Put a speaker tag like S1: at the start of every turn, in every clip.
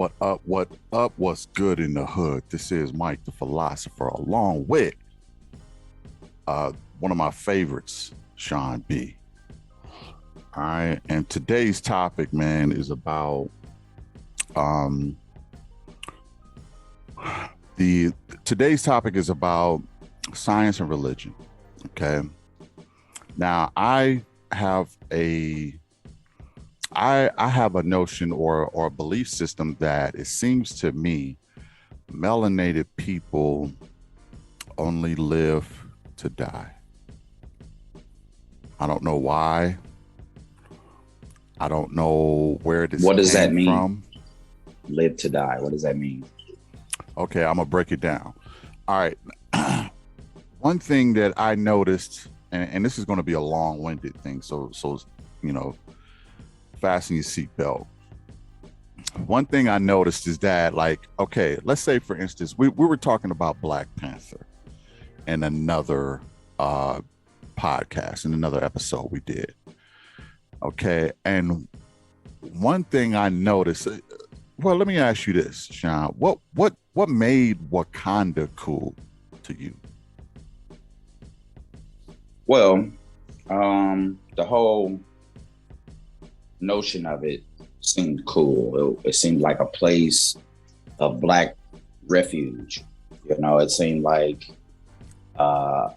S1: What up, what's good in the hood? This is Mike the Philosopher, along with one of my favorites, Sean B. All right, and today's topic, man, is about the today's topic is about science and religion. Okay. Now I have a notion or a belief system that it seems to me melanated people only live to die. I don't know why. I don't know where this
S2: What does that
S1: came
S2: mean?
S1: from.
S2: Live to die. What does that mean?
S1: Okay, I'm gonna break it down. All right. One thing that I noticed, and this is going to be a long-winded thing, so you know, fasten your seatbelt. One thing I noticed is that, like, okay, let's say for instance, we were talking about Black Panther in another podcast, in another episode we did. Okay, and one thing I noticed. Well, let me ask you this, Sean. What made Wakanda cool to you?
S2: Well, the whole notion of it seemed cool. It seemed like a place of Black refuge. You know, it seemed like the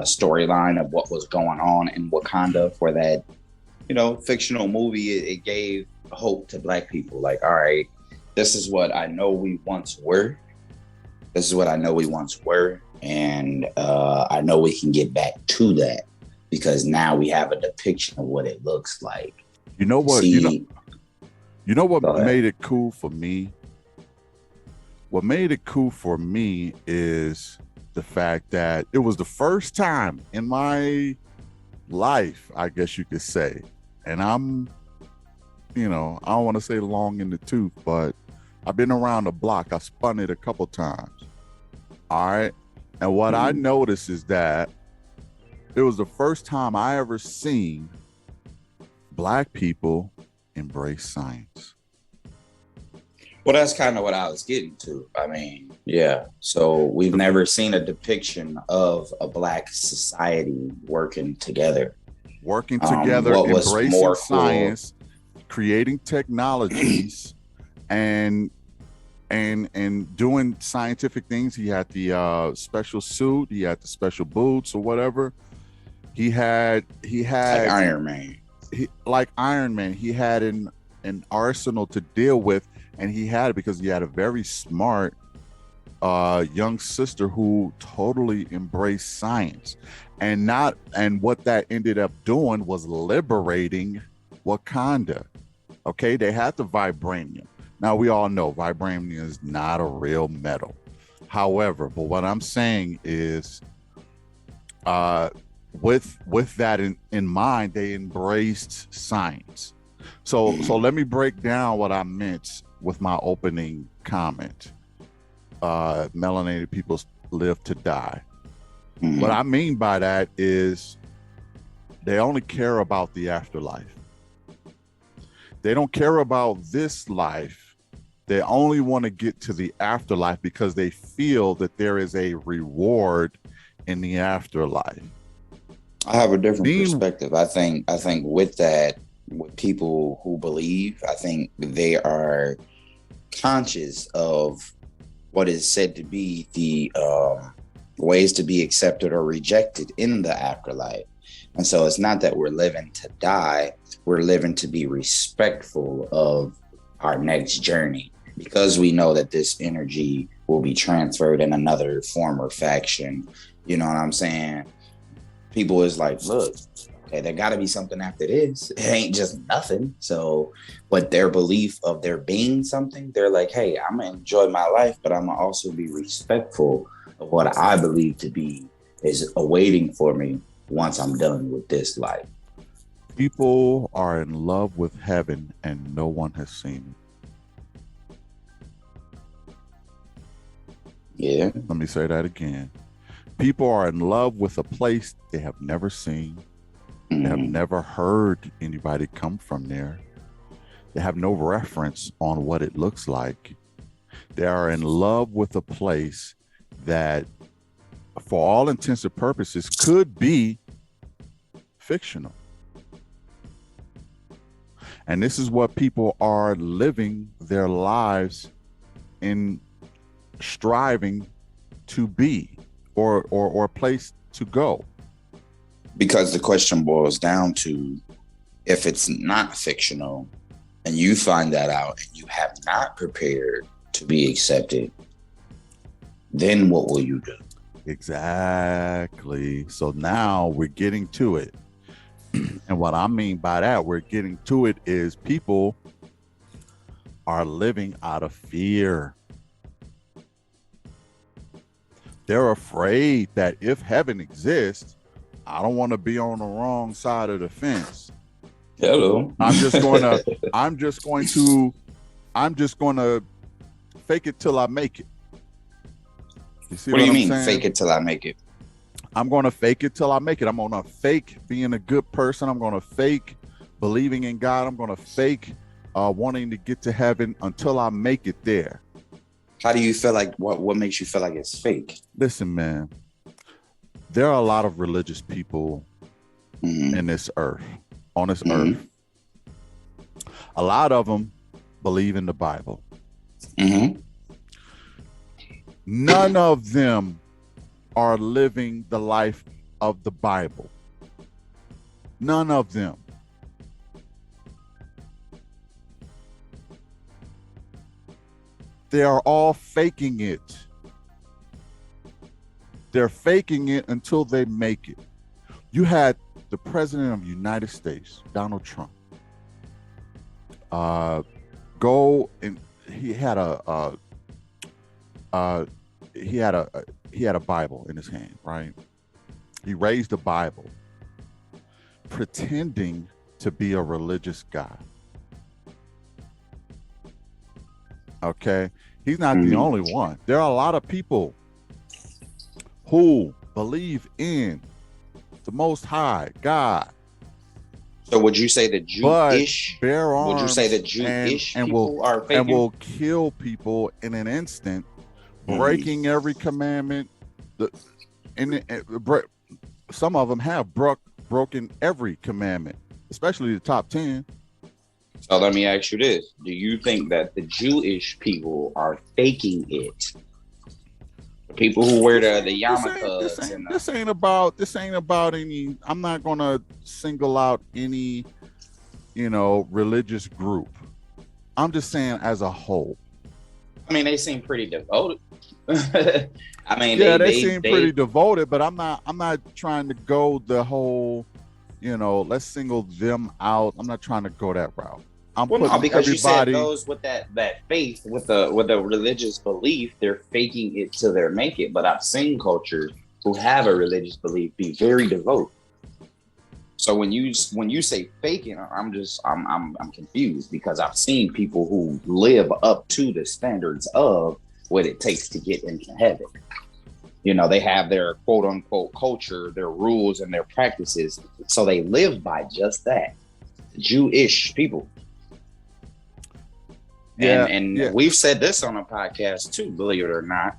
S2: storyline of what was going on in Wakanda for that, fictional movie. It gave hope to Black people. Like, all right, this is what I know we once were. This is what I know we once were. And I know we can get back to that because now we have a depiction of what it looks like.
S1: You know what?
S2: See,
S1: you know what made it cool for me? What made it cool for me is the fact that it was the first time in my life, I guess you could say, and I'm, I don't want to say long in the tooth, but I've been around the block. I spun it a couple times. All right. And what I noticed is that it was the first time I ever seen Black people embrace science.
S2: Well, that's kind of what I was getting to. I mean, yeah. So we've never seen a depiction of a Black society working together.
S1: Embracing science, creating technologies, and doing scientific things. He had the special suit, he had the special boots or whatever. He had
S2: like Iron Man.
S1: He had an arsenal to deal with, and he had it because he had a very smart young sister who totally embraced science. And what that ended up doing was liberating Wakanda. Okay, they had the vibranium. Now we all know vibranium is not a real metal. However, but what I'm saying is, with that in mind, they embraced science. So let me break down what I meant with my opening comment. Melanated people live to die. Mm-hmm. What I mean by that is they only care about the afterlife. They don't care about this life. They only want to get to the afterlife because they feel that there is a reward in the afterlife.
S2: I have a different perspective. I think with that, with people who believe, I think they are conscious of what is said to be the ways to be accepted or rejected in the afterlife. And so it's not that we're living to die, we're living to be respectful of our next journey, because we know that this energy will be transferred in another form or faction. You know what I'm saying? People is like, look, okay, there got to be something after this. It ain't just nothing. So, but their belief of there being something, they're like, hey, I'm going to enjoy my life, but I'm going to also be respectful of what I believe to be is awaiting for me once I'm done with this life.
S1: People are in love with heaven and no one has seen it.
S2: Yeah.
S1: Let me say that again. People are in love with a place they have never seen. They have never heard anybody come from there. They have no reference on what it looks like. They are in love with a place that, for all intents and purposes, could be fictional. And this is what people are living their lives in, striving to be, or a place to go.
S2: Because the question boils down to, if it's not fictional and you find that out and you have not prepared to be accepted, then what will you do?
S1: Exactly. So now we're getting to it. And what I mean by that, we're getting to it, is people are living out of fear. They're afraid that if heaven exists, I don't want to be on the wrong side of the fence.
S2: Hello.
S1: I'm just going to fake it till I make it. You see
S2: what do you mean,
S1: saying?
S2: Fake it till I make it?
S1: I'm going to fake it till I make it. I'm going to fake being a good person. I'm going to fake believing in God. I'm going to fake wanting to get to heaven until I make it there.
S2: How do you feel like, what makes you feel like it's fake?
S1: Listen, man, there are a lot of religious people in this earth, on this earth. A lot of them believe in the Bible. None of them are living the life of the Bible. None of them. They are all faking it. They're faking it until they make it. You had the president of the United States, Donald Trump, go and he had a Bible in his hand, right? He raised a Bible, pretending to be a religious guy. Okay, he's not the only one. There are a lot of people who believe in the Most High God.
S2: So would you say the Jewish
S1: bear arms?
S2: Would you say the Jewish people are faking?
S1: And will kill people in an instant, breaking every commandment. Some of them have broken every commandment, especially the top 10.
S2: So let me ask you this: do you think that the Jewish people are faking it? The people who wear the yarmulkes.
S1: This ain't about any. I'm not gonna single out any, religious group. I'm just saying as a whole.
S2: I mean, they seem pretty devoted. I mean,
S1: they seem pretty devoted, but I'm not trying to go the whole, let's single them out. I'm not trying to go that route.
S2: Because you said those with that faith, with a religious belief, they're faking it till they make it. But I've seen cultures who have a religious belief be very devout. So when you say faking, I'm confused, because I've seen people who live up to the standards of what it takes to get into heaven. They have their quote unquote culture, their rules and their practices. So they live by just that. The Jewish people. And we've said this on a podcast too, believe it or not.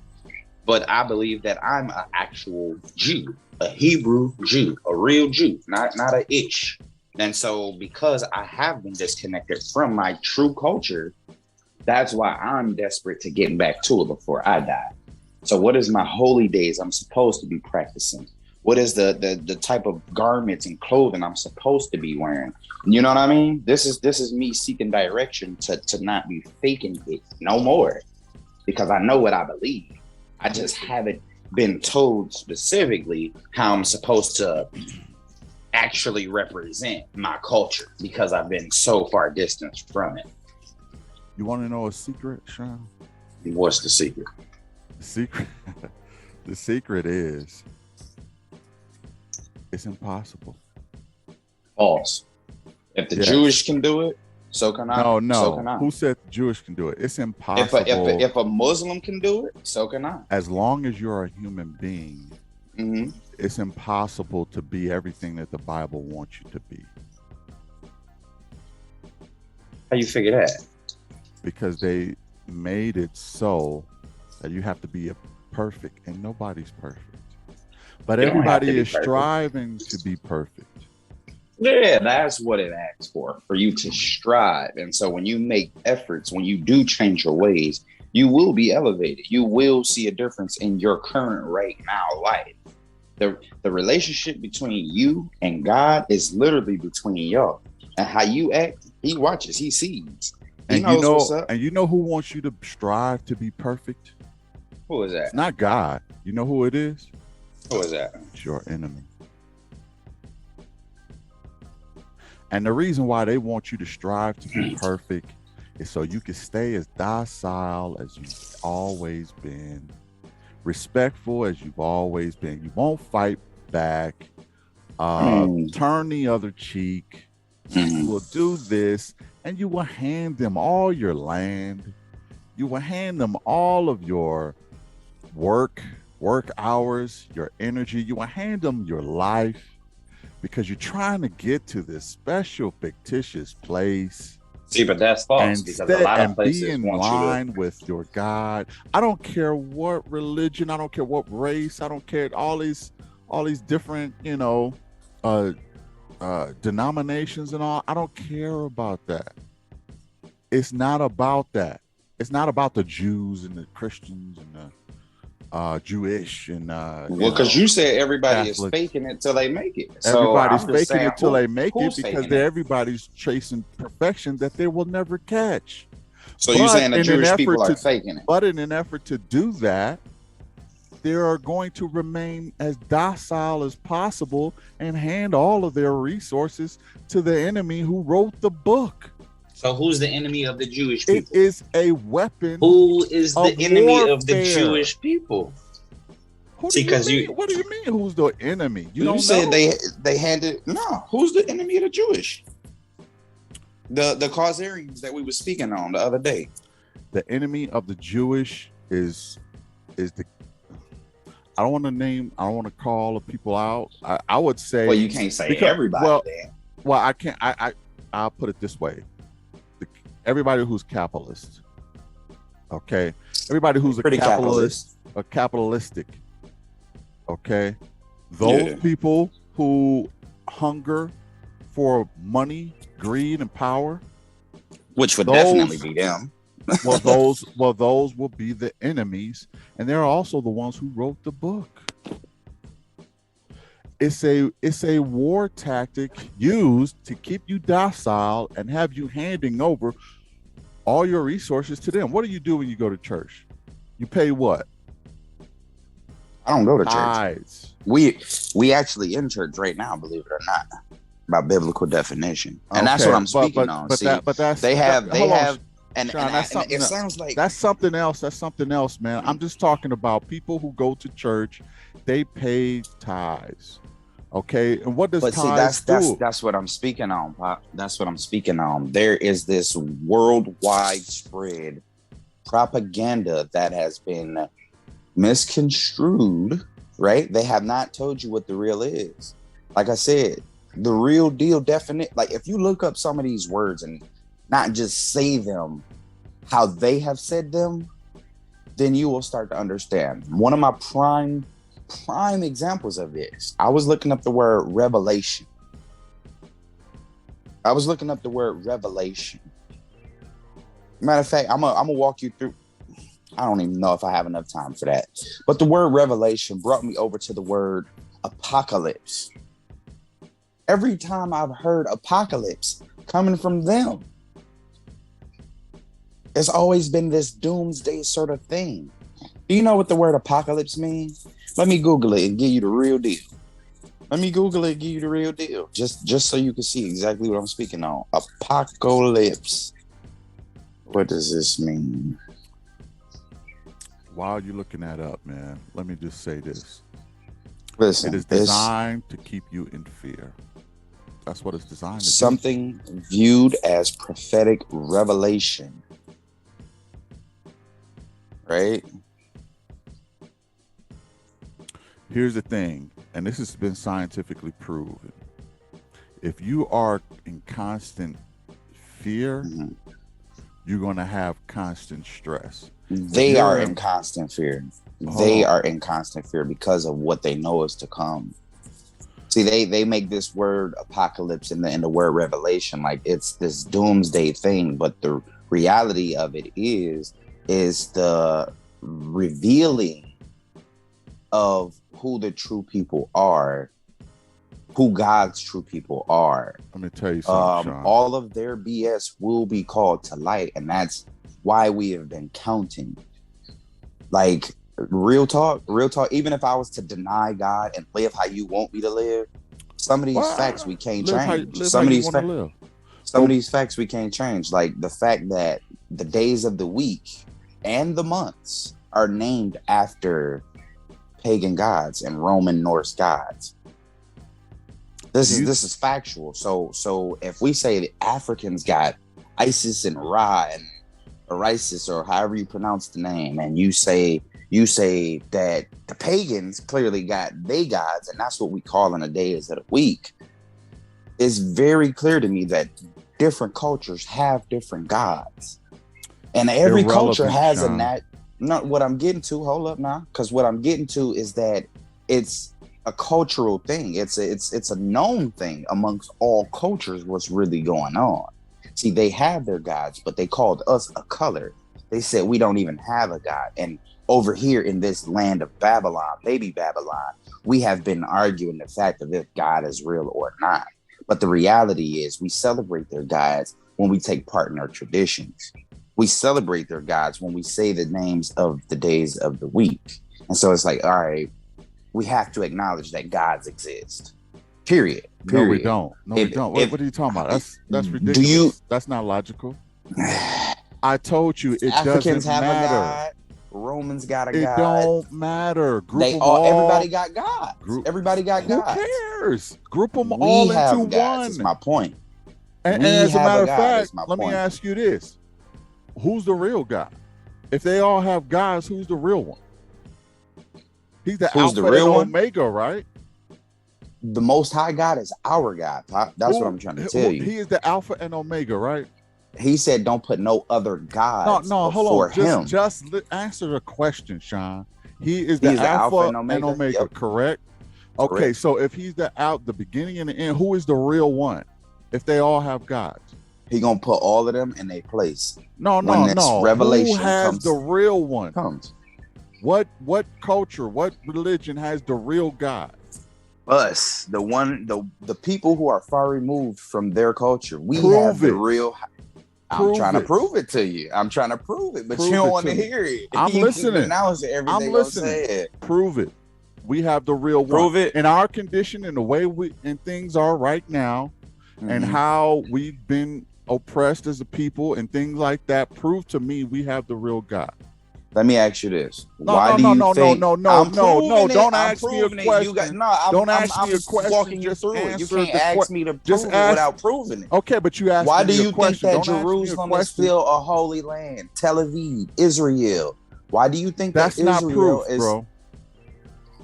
S2: But I believe that I'm an actual Jew, a Hebrew Jew, a real Jew, not a ish. And so because I have been disconnected from my true culture, that's why I'm desperate to get back to it before I die. So what is my holy days I'm supposed to be practicing? What is the type of garments and clothing I'm supposed to be wearing? You know what I mean? This is me seeking direction to not be faking it no more, because I know what I believe. I just haven't been told specifically how I'm supposed to actually represent my culture, because I've been so far distanced from it.
S1: You want to know a secret, Sean?
S2: What's the secret?
S1: The secret is it's impossible.
S2: False. If the Jewish can do it, so can I.
S1: No.
S2: So can I.
S1: Who said the Jewish can do it? It's impossible.
S2: If a Muslim can do it, so can I.
S1: As long as you're a human being, it's impossible to be everything that the Bible wants you to be.
S2: How you figure that?
S1: Because they made it so that you have to be a perfect, and nobody's perfect. But
S2: You don't have to
S1: everybody
S2: be
S1: is
S2: perfect.
S1: striving to be perfect.
S2: Yeah, that's what it asks for you to strive. And so when you make efforts, when you do change your ways, you will be elevated. You will see a difference in your current right now life. The relationship between you and God is literally between y'all. And how you act, he watches, he sees. He knows what's up.
S1: And you know who wants you to strive to be perfect?
S2: Who is that?
S1: It's not God. You know who it is?
S2: Who is that?
S1: It's your enemy. And the reason why they want you to strive to be perfect is so you can stay as docile as you've always been, respectful as you've always been. You won't fight back, turn the other cheek. You will do this, and you will hand them all your land. You will hand them all of your work hours, your energy. You will hand them your life, because you're trying to get to this special fictitious place.
S2: See, but that's false, because a lot of places
S1: be in
S2: want
S1: line
S2: you to...
S1: with your God. I don't care what religion, I don't care what race, I don't care all these different, denominations and all. I don't care about that. It's not about that. It's not about the Jews and the Christians and the Jewish and
S2: because you said everybody
S1: Catholic.
S2: Is faking it till they make it.
S1: Everybody's faking it till they make it, because
S2: they're
S1: everybody's chasing perfection that they will never catch.
S2: So you're saying the Jewish people are faking it?
S1: But in an effort to do that, they are going to remain as docile as possible and hand all of their resources to the enemy who wrote the book.
S2: So who's the enemy of the Jewish people?
S1: It is a weapon.
S2: Who is the enemy of the Jewish people?
S1: What do you mean? Who's the enemy?
S2: You said they handed. No, who's the enemy of the Jewish? The Khazarians that we were speaking on the other day.
S1: The enemy of the Jewish is the. I don't want to call the people out. I would say.
S2: Well, you can't say everybody.
S1: Well, I can't. I'll put it this way. Everybody who's capitalist, okay. Everybody who's a capitalist, capitalistic, okay. Those people who hunger for money, greed, and power,
S2: which would definitely be them.
S1: those will be the enemies, and they're also the ones who wrote the book. It's a war tactic used to keep you docile and have you handing over all your resources to them. What do you do when you go to church? You pay what?
S2: I don't go to
S1: tithes.
S2: Church. We actually in church right now, believe it or not, by biblical definition, and that's what I'm speaking on. They have, and it sounds like
S1: that's something else. That's something else, man. I'm just talking about people who go to church. They pay tithes. Okay, and what does tithes do?
S2: That's what I'm speaking on, Pop. That's what I'm speaking on. There is this worldwide spread propaganda that has been misconstrued, right? They have not told you what the real is. Like I said, the real deal definite. Like if you look up some of these words and not just say them how they have said them, then you will start to understand. One of my prime examples of this, I was looking up the word revelation. Matter of fact, I'm gonna walk you through. I don't even know if I have enough time for that. But the word revelation brought me over to the word apocalypse. Every time I've heard apocalypse coming from them, it's always been this doomsday sort of thing. Do you know what the word apocalypse means? Let me Google it and give you the real deal. Just so you can see exactly what I'm speaking on. Apocalypse. What does this mean?
S1: While you're looking that up, man, let me just say this.
S2: Listen,
S1: it is designed to keep you in fear. That's what it's designed to do.
S2: Something viewed as prophetic revelation. Right?
S1: Here's the thing, and this has been scientifically proven. If you are in constant fear, you're going to have constant stress.
S2: They are in constant fear. They are in constant fear because of what they know is to come. See, they make this word apocalypse in the word revelation like it's this doomsday thing, but the reality of it is the revealing of who the true people are, who God's true people are.
S1: Let me tell you something, Sean.
S2: All of their BS will be called to light, and that's why we have been counting. Like, real talk, even if I was to deny God and live how you want me to live, some of these facts we can't change. Some of these facts we can't change. Like the fact that the days of the week and the months are named after pagan gods and Roman Norse gods. This is factual. So if we say the Africans got Isis and Ra and Orisis, or however you pronounce the name, and you say that the pagans clearly got they gods, and that's what we call in the days of the week, it's very clear to me that different cultures have different gods, and every culture has what I'm getting to, hold up now, because what I'm getting to is that it's a cultural thing. It's a known thing amongst all cultures what's really going on. See, they have their gods, but they called us a color. They said we don't even have a god. And over here in this land of Babylon, baby Babylon, we have been arguing the fact of if God is real or not. But the reality is we celebrate their gods when we take part in our traditions. We celebrate their gods when we say the names of the days of the week. And so it's like, all right, we have to acknowledge that gods exist. Period.
S1: No, we don't. We don't. What are you talking about? That's ridiculous. That's not logical. I told you it
S2: Africans
S1: doesn't
S2: have
S1: matter.
S2: a god. Romans got a god.
S1: It don't matter.
S2: Everybody got gods. Everybody got gods.
S1: Who cares? Group them all into one.
S2: That's my point.
S1: And as a matter of fact, let me ask you this: who's the real God? If they all have gods, who's the real one? He's the Alpha and Omega, right?
S2: The Most High God is our God. That's what I'm trying to tell you.
S1: He is the Alpha and Omega, right?
S2: He said, "Don't put no other gods before him."
S1: Just answer the question, Sean. He is the Alpha and Omega, yep. Correct? Okay, correct. So if he's the beginning and the end, who is the real one? If they all have gods,
S2: he gonna put all of them in their place.
S1: No.
S2: Revelation
S1: who has
S2: comes,
S1: the real one?
S2: Comes.
S1: What culture? What religion has the real God?
S2: Us, the people who are far removed from their culture. We have the real. I'm trying to prove it to you. I'm trying to prove it, but you don't want to hear it.
S1: I'm listening.
S2: I'm listening.
S1: Prove it. We have the real one.
S2: Prove it.
S1: In our condition, in the way things are right now, and how we've been oppressed as a people and things like that, prove to me we have the real God.
S2: Let me ask you this.
S1: No, don't ask me a question. Don't ask me a question.
S2: Walking you through it. You can't ask me to prove it without proving it.
S1: Okay, but you asked me a question.
S2: Why do you think that Jerusalem is still a holy land? Tel Aviv, Israel. Why do you think
S1: that's
S2: that
S1: not
S2: Israel
S1: proof, bro?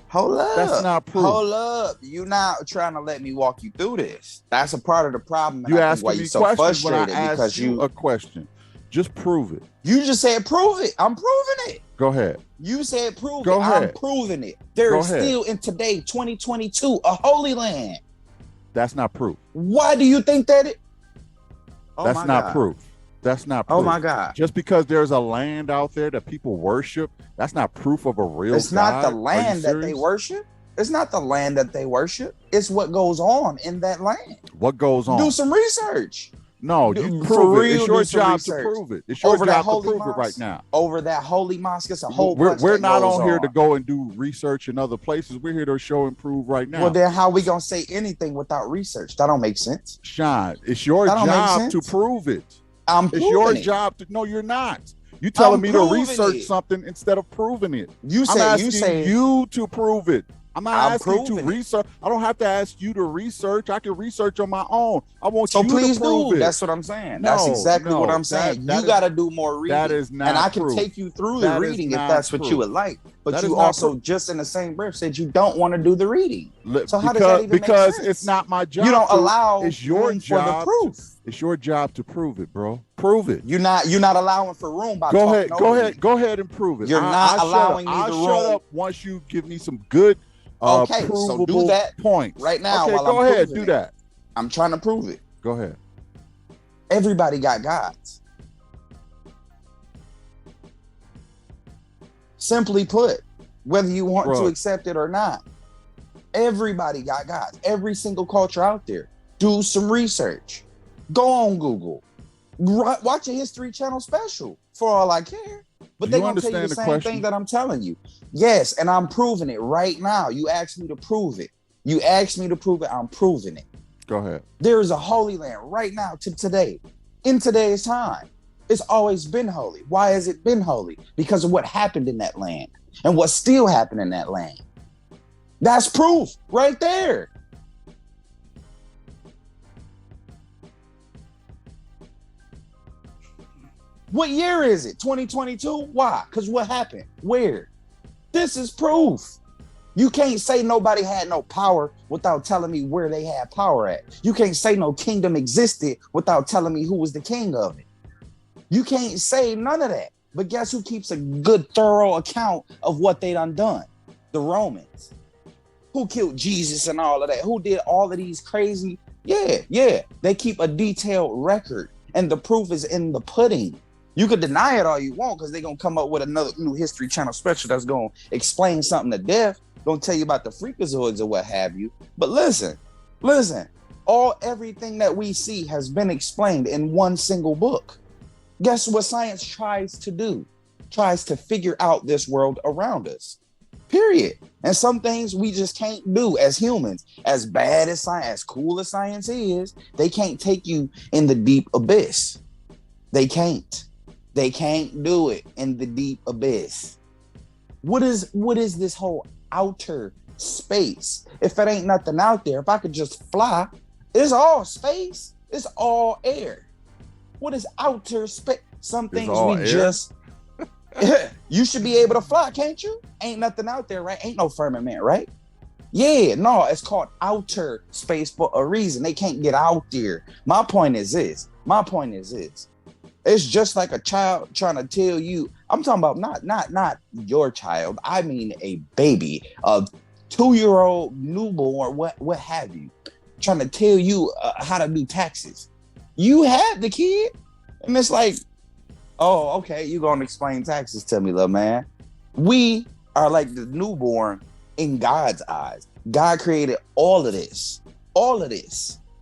S2: Hold up.
S1: That's not proof.
S2: Hold up. You're not trying to let me walk you through this. That's a part of the problem.
S1: You asked me questions when I asked you a question. Just prove it.
S2: You just said prove it. I'm proving it.
S1: Go ahead.
S2: You said prove
S1: Go
S2: it.
S1: ahead.
S2: I'm proving it. There is still in today, 2022, a holy land.
S1: That's not proof.
S2: Why do you think that it?
S1: That's not proof. That's not proof.
S2: Oh my God.
S1: Just because there's a land out there that people worship, that's not proof of a real God.
S2: It's not the land that they worship. It's not the land that they worship. It's what goes on in that land.
S1: What goes on?
S2: Do some research.
S1: No, you prove it. It's your job to prove it. It's your job to prove it right now.
S2: Over that holy mosque, it's a whole bunch.
S1: We're not on here to go and do research in other places. We're here to show and prove right now.
S2: Well, then how we gonna say anything without research? That don't make sense.
S1: Sean, it's your job to prove it.
S2: It's
S1: your job to. No, you're not. You telling me to research something instead of proving it. I'm asking you to prove it. I'm not asking you to research. I don't have to ask you to research. I can research on my own. I want you to prove it.
S2: That's what I'm saying. That's exactly what I'm saying. You got to do more reading.
S1: That is not
S2: and I can take you through the reading if that's what you would like. but you also just in the same breath said you don't want to do the reading. So how does that even make sense?
S1: It's not my job.
S2: You don't allow
S1: it's your job
S2: for the proof.
S1: It's your job to prove it, bro. Prove it.
S2: You're not allowing for room by
S1: go ahead and prove it.
S2: You're not allowing me the room.
S1: I'll shut up once you give me some good provable
S2: so do that
S1: points
S2: right now.
S1: Okay,
S2: while
S1: go
S2: I'm
S1: ahead, do that.
S2: I'm trying to prove it.
S1: Go ahead.
S2: Everybody got gods. Simply put, whether you want to accept it or not, everybody got gods. Every single culture out there. Do some research. Go on Google. Watch a History Channel special for all I care. But they're going to tell you the same thing that I'm telling you. Yes, and I'm proving it right now. You asked me to prove it. I'm proving it.
S1: Go ahead.
S2: There is a holy land right now to today. In today's time. It's always been holy. Why has it been holy? Because of what happened in that land and what's still happening in that land. That's proof right there. What year is it? 2022? Why? Because what happened? Where? This is proof. You can't say nobody had no power without telling me where they had power at. You can't say no kingdom existed without telling me who was the king of it. You can't say none of that. But guess who keeps a good, thorough account of what they done? The Romans. Who killed Jesus and all of that? Who did all of these crazy? Yeah. They keep a detailed record. And the proof is in the pudding. You could deny it all you want because they're going to come up with another new History Channel special that's going to explain something to death. Going to tell you about the freakazoids or what have you. But listen. Everything that we see has been explained in one single book. Guess what science tries to do? Tries to figure out this world around us. Period. And some things we just can't do as humans. As bad as science, as cool as science is, they can't take you in the deep abyss. They can't. They can't do it in the deep abyss. What is this whole outer space? If it ain't nothing out there, if I could just fly, it's all space. It's all air. What is outer space? Some things we just you should be able to fly, can't you? Ain't nothing out there, right? Ain't no firmament, right? Yeah, no, it's called outer space for a reason. They can't get out there. My point is this. It's just like a child trying to tell you. I'm talking about not your child. I mean a baby, a 2-year-old newborn, what have you, trying to tell you how to do taxes. You had the kid, and it's like, oh, okay, you're going to explain taxes to me, little man. We are like the newborn in God's eyes. God created all of this.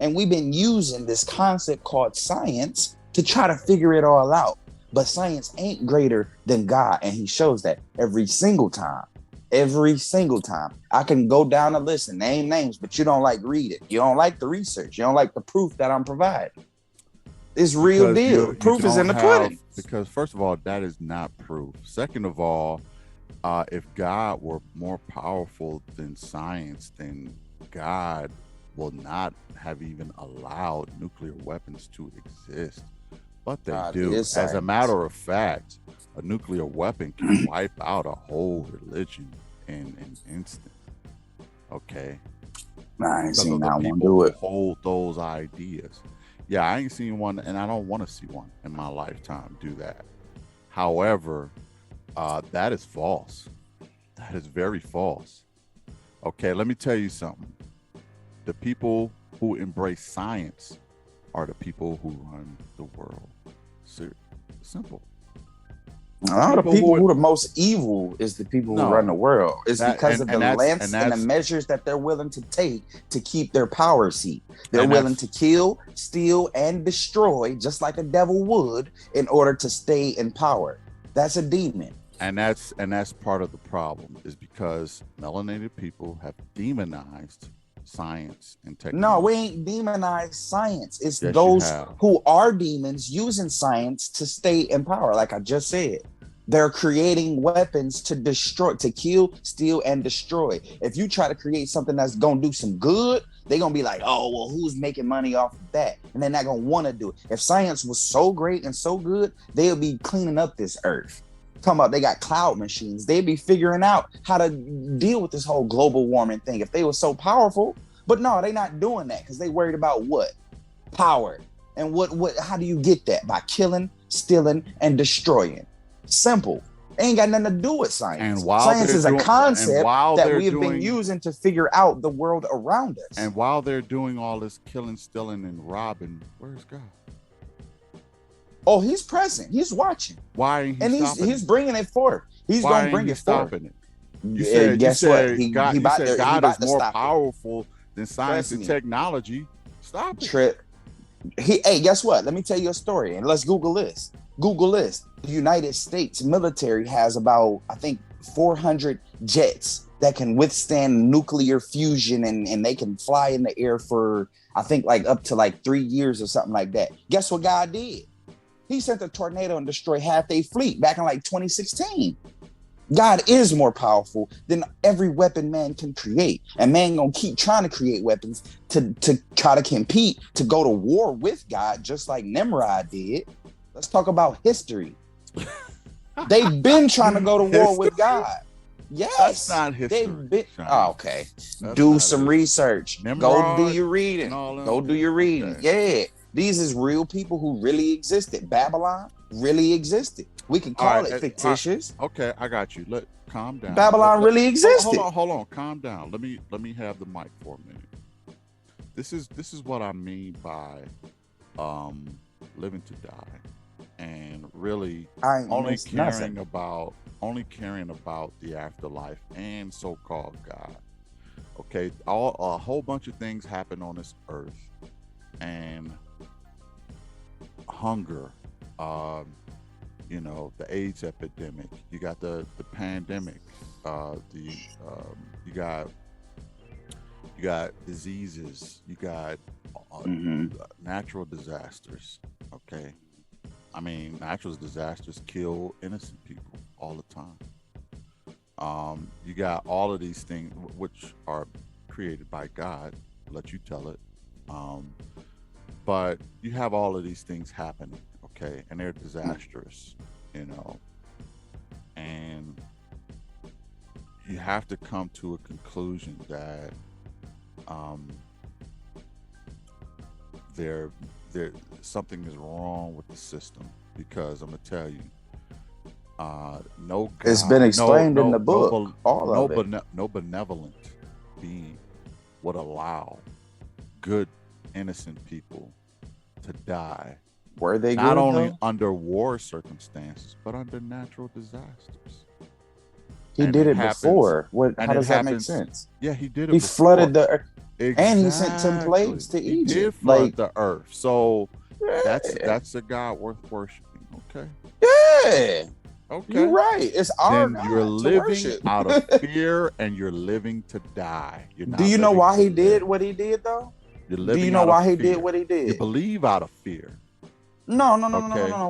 S2: And we've been using this concept called science to try to figure it all out. But science ain't greater than God, and he shows that every single time. I can go down a list and name names, but you don't like read it. You don't like the research. You don't like the proof that I'm providing. It's real deal. Proof is in the pudding.
S1: Because first of all, that is not proof. Second of all, if God were more powerful than science, then God will not have even allowed nuclear weapons to exist. But they do. As a matter of fact, a nuclear weapon can wipe out a whole religion in an instant. Okay?
S2: I ain't seen that one do it.
S1: Hold those ideas. Yeah, I ain't seen one, and I don't want to see one in my lifetime do that. However, that is false. That is very false. Okay, let me tell you something. The people who embrace science are the people who run the world. Simple.
S2: A lot of people who are the most evil is the people who run the world. It's because of the lengths and the measures that they're willing to take to keep their power seat. They're willing to kill, steal, and destroy, just like a devil would, in order to stay in power. That's a demon.
S1: And that's part of the problem, is because melanated people have demonized science and technology.
S2: No, we ain't demonized science. It's those who are demons using science to stay in power. Like I just said, they're creating weapons to destroy, to kill, steal, and destroy. If you try to create something that's gonna do some good, they're gonna be like, oh, well, who's making money off of that? And they're not gonna want to do it. If science was so great and so good, they'll be cleaning up this earth. Talking about they got cloud machines. They'd be figuring out how to deal with this whole global warming thing if they were so powerful. But no, they're not doing that because they worried about what? Power. And what how do you get that? By killing, stealing, and destroying. Simple. It ain't got nothing to do with science.
S1: And
S2: science is a concept that we have been using to figure out the world around us.
S1: And while they're doing all this killing, stealing, and robbing, where's God?
S2: Oh, he's present. He's watching.
S1: Why ain't he
S2: and he's bringing it forth. He's going to bring it forth.
S1: You said,
S2: guess what?
S1: God is more powerful than science and technology. Stop it.
S2: Hey, guess what? Let me tell you a story, and let's Google this. Google this. The United States military has about, I think, 400 jets that can withstand nuclear fusion, and they can fly in the air for, I think, like up to like 3 years or something like that. Guess what God did? He sent a tornado and destroyed half their fleet back in like 2016. God is more powerful than every weapon man can create. And man gonna keep trying to create weapons to try to compete, to go to war with God, just like Nimrod did. Let's talk about history. They've been trying to go to war with God. Yes.
S1: That's not history.
S2: Okay. Do some research. Nimrod, go do your reading. Go do your reading. Okay. Yeah. These is real people who really existed. Babylon really existed. We can call it fictitious.
S1: Okay, I got you. Calm down.
S2: Babylon really existed.
S1: Hold on. Calm down. Let me have the mic for a minute. This is what I mean by living to die, and really only caring about the afterlife and so-called God. Okay, a whole bunch of things happen on this earth, and hunger, the AIDS epidemic, you got the pandemic, you got diseases, you got natural disasters. Okay, I mean, natural disasters kill innocent people all the time. You got all of these things which are created by God, let you tell it. But you have all of these things happening, okay, and they're disastrous, and you have to come to a conclusion that there something is wrong with the system, because I'm gonna tell you, no God,
S2: it's been explained in the book.
S1: No benevolent being would allow good innocent people to die.
S2: Were they
S1: not only under war circumstances, but under natural disasters?
S2: He did it before. How does that make sense?
S1: Yeah, he did it.
S2: He flooded the earth, and he sent 10 plagues to Egypt.
S1: He did flood the earth. So that's a God worth worshiping. Okay.
S2: Yeah.
S1: Okay.
S2: You're right. It's our God.
S1: You're living out of fear, and you're living to die.
S2: Do you know why he did what he did, though? Do you know why he did what he did?
S1: You believe out of fear.
S2: No.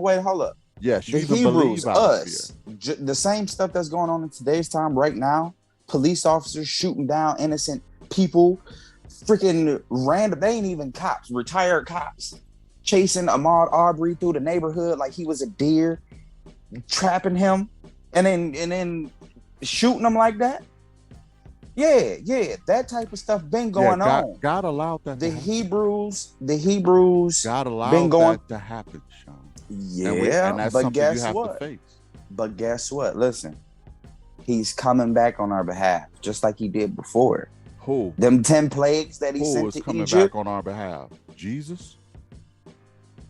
S2: Wait, hold up.
S1: Yes,
S2: the Hebrews, us, the same stuff that's going on in today's time right now. Police officers shooting down innocent people, freaking random. They ain't even cops, retired cops, chasing Ahmaud Arbery through the neighborhood like he was a deer, trapping him, and then shooting him like that. Yeah, that type of stuff been going on.
S1: God allowed that.
S2: The Hebrews.
S1: God allowed that to happen, Sean.
S2: Yeah,
S1: and that's
S2: but
S1: something
S2: guess
S1: you have
S2: what?
S1: to face.
S2: But guess what? Listen, he's coming back on our behalf, just like he did before.
S1: Who?
S2: Them 10 plagues that he sent to Egypt.
S1: Who is coming back on our behalf? Jesus?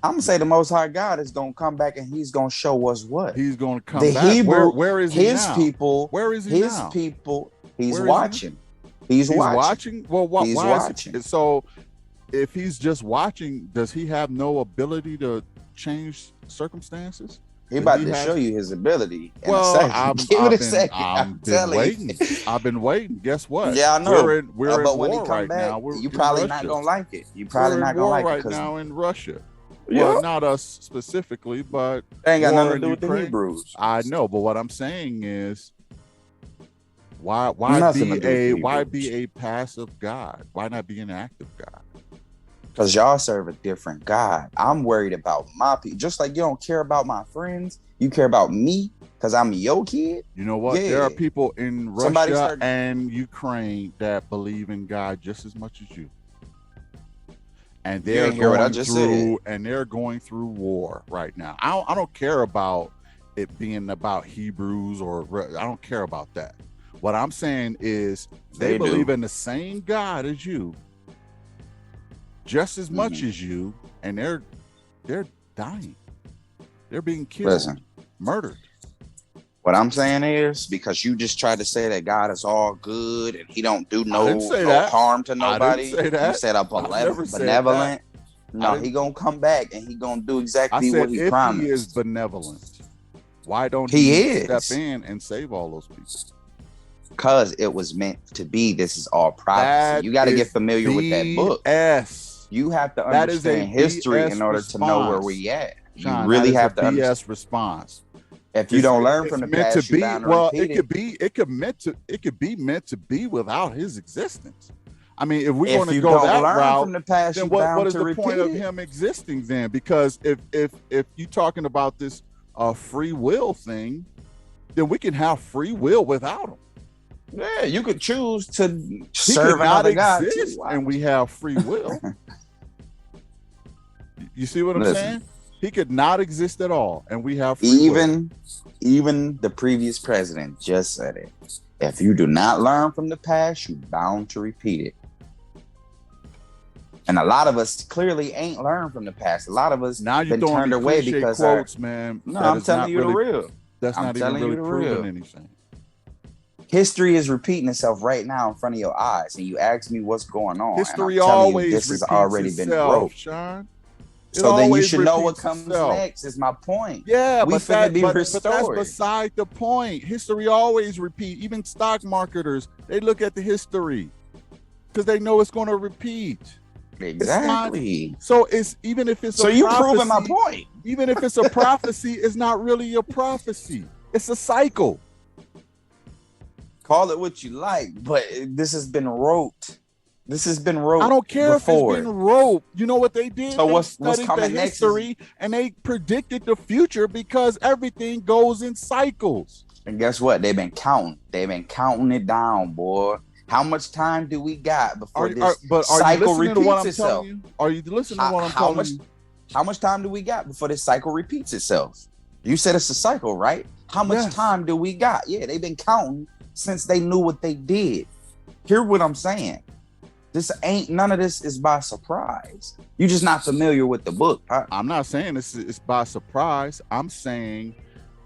S2: I'm gonna say the Most High God is gonna come back, and he's gonna show us what
S1: he's gonna come back.
S2: Hebrew,
S1: where is he
S2: his
S1: now?
S2: People?
S1: Where is he
S2: his
S1: now?
S2: People. He's watching. He's watching.
S1: Well, why
S2: he's watching.
S1: So, if he's just watching, does he have no ability to change circumstances?
S2: He's about to show you his ability.
S1: I've been waiting. I've been waiting. Guess what?
S2: Yeah, I know.
S1: We're in war right now.
S2: You probably not gonna like it. You probably not gonna like it
S1: right now in Russia.
S2: Yeah.
S1: Well, not us specifically, but
S2: they ain't got nothing to do with the Hebrews.
S1: I know, but what I'm saying is, why be a passive God? Why not be an active God?
S2: Because y'all serve a different God. I'm worried about my people. Just like you don't care about my friends, you care about me. because I'm your kid.
S1: You know what?
S2: Yeah.
S1: There are people in Russia and Ukraine that believe in God just as much as you. And they're going through war right now. I don't care about it being about Hebrews I don't care about that. What I'm saying is they believe in the same God as you, just as much as you, and they're dying. They're being killed, murdered.
S2: What I'm saying is, because you just tried to say that God is all good and he don't do no harm to nobody.
S1: I didn't say that.
S2: You said a benevolent. No, he gonna come back and he gonna do exactly what he promised.
S1: If he is benevolent, why don't he step in and save all those people?
S2: Because it was meant to be. This is all prophecy. You got to get familiar with that book. You have to understand history in order to know where we at.
S1: Sean, you really have to understand. Response.
S2: If you don't learn from the past, you're bound to repeat it.
S1: It could be meant to be without his existence. I mean, if we're going to go that route, from the past, then what is the point of him existing then? Because if you're talking about this free will thing, then we can have free will without him.
S2: Yeah, you could choose to serve another God too.
S1: And we have free will. You see what I'm saying? He could not exist at all, and we have free will.
S2: Even the previous president just said it. If you do not learn from the past, you're bound to repeat it. And a lot of us clearly ain't learned from the past. A lot of us
S1: now you're
S2: been turned away because
S1: quotes, man.
S2: No, I'm telling you the real.
S1: That's not even really proving anything.
S2: History is repeating itself right now in front of your eyes, and you ask me what's going on.
S1: History always this has already been broke, Sean.
S2: So then you should know what comes next. Is my point.
S1: Yeah, but that's beside the point. History always repeat. Even stock marketers, they look at the history because they know it's going to repeat.
S2: Exactly.
S1: So it's even if it's
S2: so you proving my point.
S1: Even if it's a prophecy, it's not really a prophecy. It's a cycle.
S2: Call it what you like, but this has been wrote. This has been wrote.
S1: I don't care
S2: before.
S1: If it's been wrote. You know what they did?
S2: So
S1: they
S2: what's coming
S1: the history
S2: next?
S1: And they predicted the future because everything goes in cycles.
S2: And guess what? They've been counting. They've been counting it down, boy. How much time do we got before this cycle repeats itself?
S1: Are you listening to what I'm telling you?
S2: How much time do we got before this cycle repeats itself? You said it's a cycle, right? How much time do we got? Yeah, they've been counting since they knew what they did. Hear what I'm saying? None of this is by surprise. You're just not familiar with the book.
S1: I'm not saying it's by surprise. I'm saying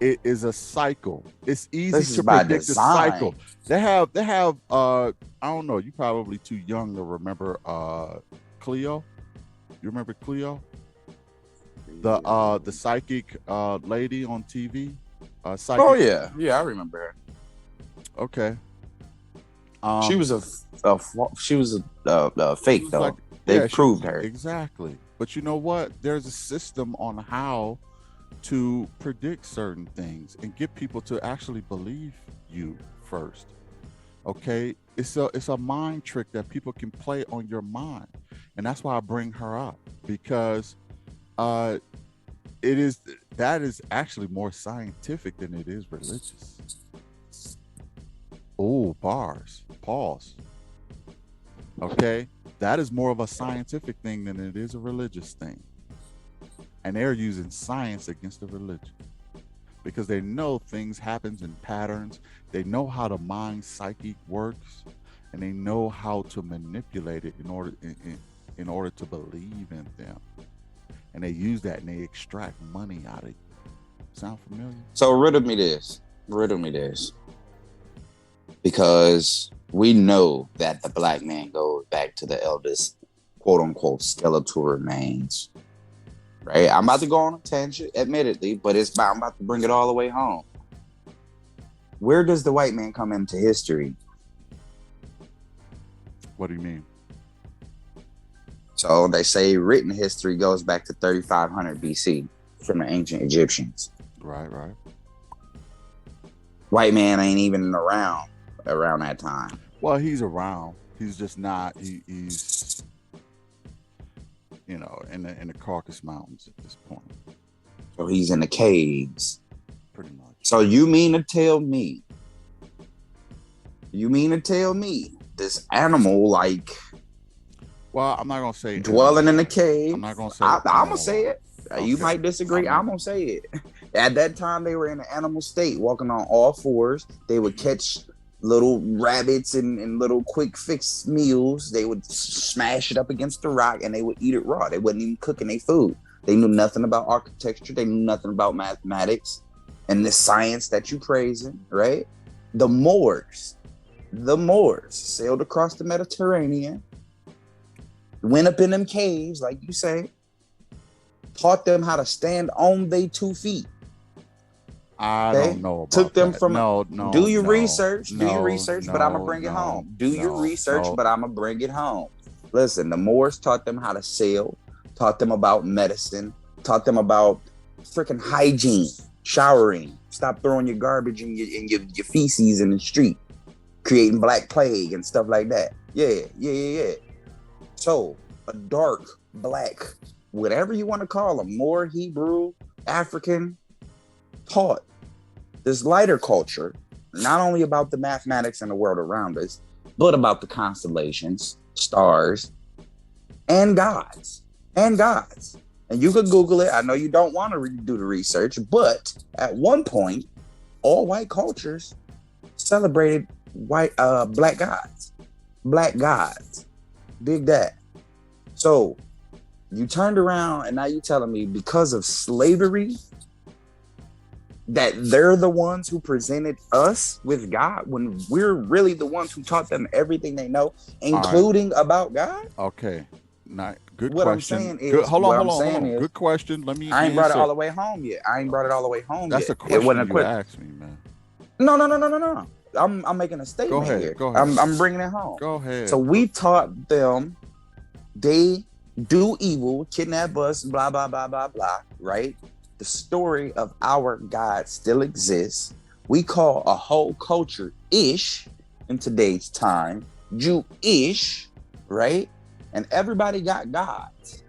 S1: it is a cycle. It's easy to predict the cycle. They have I don't know, you probably too young to remember Cleo. You remember Cleo? The psychic lady on TV? Psychic.
S2: Oh yeah. Yeah, I remember her.
S1: Okay.
S2: She was a fake though. They proved her.
S1: Exactly. But you know what? There's a system on how to predict certain things and get people to actually believe you first. Okay? It's a mind trick that people can play on your mind. And that's why I bring her up, because that is actually more scientific than it is religious. Oh, pause. Okay, that is more of a scientific thing than it is a religious thing. And they're using science against the religion because they know things happens in patterns. They know how the mind psyche works, and they know how to manipulate it in order to believe in them. And they use that and they extract money out of it. Sound familiar?
S2: So riddle me this. Because we know that the black man goes back to the eldest, quote unquote, skeletal remains. Right? I'm about to go on a tangent, admittedly, but I'm about to bring it all the way home. Where does the white man come into history?
S1: What do you mean?
S2: So they say written history goes back to 3500 BC from the ancient Egyptians.
S1: Right.
S2: White man ain't even around that time.
S1: Well, he's around. He's just not. He's in the Caucasus Mountains at this point.
S2: So he's in the caves.
S1: Pretty much.
S2: So you mean to tell me this animal, like,
S1: well, I'm not gonna say
S2: dwelling
S1: animal.
S2: in the cave?
S1: I'm not gonna say
S2: I'm gonna
S1: animal.
S2: say it. You
S1: Okay.
S2: might disagree. I'm gonna say it. At that time, they were in an animal state, walking on all fours. They would catch little rabbits and little quick fix meals. They would smash it up against the rock and they would eat it raw. They wasn't even cooking their food. They knew nothing about architecture. They knew nothing about mathematics and the science that you praising, right? The Moors sailed across the Mediterranean, went up in them caves, like you say, taught them how to stand on their 2 feet.
S1: I don't know about
S2: Took them
S1: that.
S2: from
S1: No,
S2: do your
S1: no,
S2: research,
S1: no,
S2: but I'm gonna bring it home. Do your research,
S1: no.
S2: but I'm gonna bring it home. Listen, the Moors taught them how to sail, taught them about medicine, taught them about freaking hygiene, showering, stop throwing your garbage and your feces in the street, creating black plague and stuff like that. Yeah. So a dark, black, whatever you want to call them, Moor, Hebrew, African, taught this lighter culture, not only about the mathematics and the world around us, but about the constellations, stars, and gods. And you could Google it. I know you don't want to do the research, but at one point, all white cultures celebrated black gods. Dig that. So you turned around and now you're telling me because of slavery that they're the ones who presented us with God when we're really the ones who taught them everything they know, including about God?
S1: Okay. Not good
S2: What
S1: question.
S2: I'm saying is,
S1: Good. Hold on. Good question. Let me
S2: I ain't brought it
S1: answer.
S2: all the way home yet.
S1: That's a question you asked me, man.
S2: No. I'm making a statement here.
S1: Go ahead.
S2: I'm bringing it home.
S1: Go ahead.
S2: So we taught them they do evil, kidnap us, blah, blah, blah, blah, blah, right? The story of our God still exists. We call a whole culture ish in today's time, Jewish, right? And everybody got gods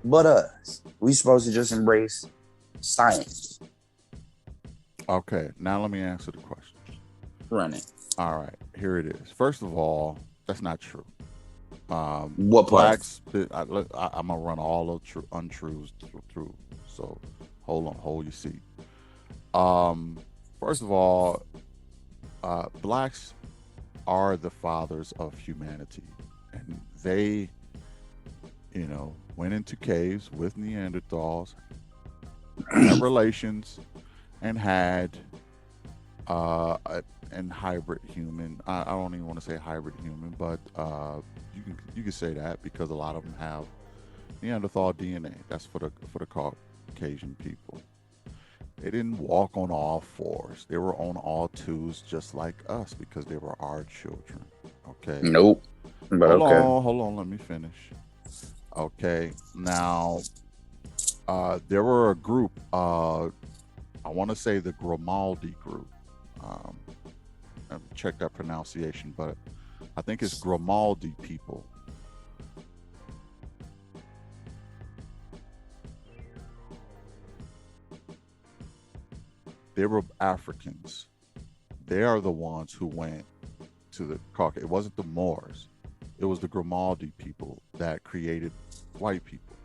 S2: but us. We supposed to just embrace science.
S1: Okay, now let me answer the question.
S2: Run it.
S1: All right, here it is. First of all, that's not true.
S2: What
S1: blacks? I'm gonna run all the untruths through. So hold your seat. First of all, blacks are the fathers of humanity, and they, went into caves with Neanderthals, had relations, and had and hybrid human. I don't even want to say hybrid human, but you can say that because a lot of them have Neanderthal DNA. That's for the Caucasian people. They didn't walk on all fours. They were on all twos, just like us, because they were our children. Okay.
S2: Nope. But
S1: hold on. Let me finish. Okay. Now, there were a group. I want to say the Grimaldi group. Check that pronunciation, but I think it's Grimaldi people. They were Africans. They are the ones who went to the Caucasus. It wasn't the Moors. It was the Grimaldi people that created white people.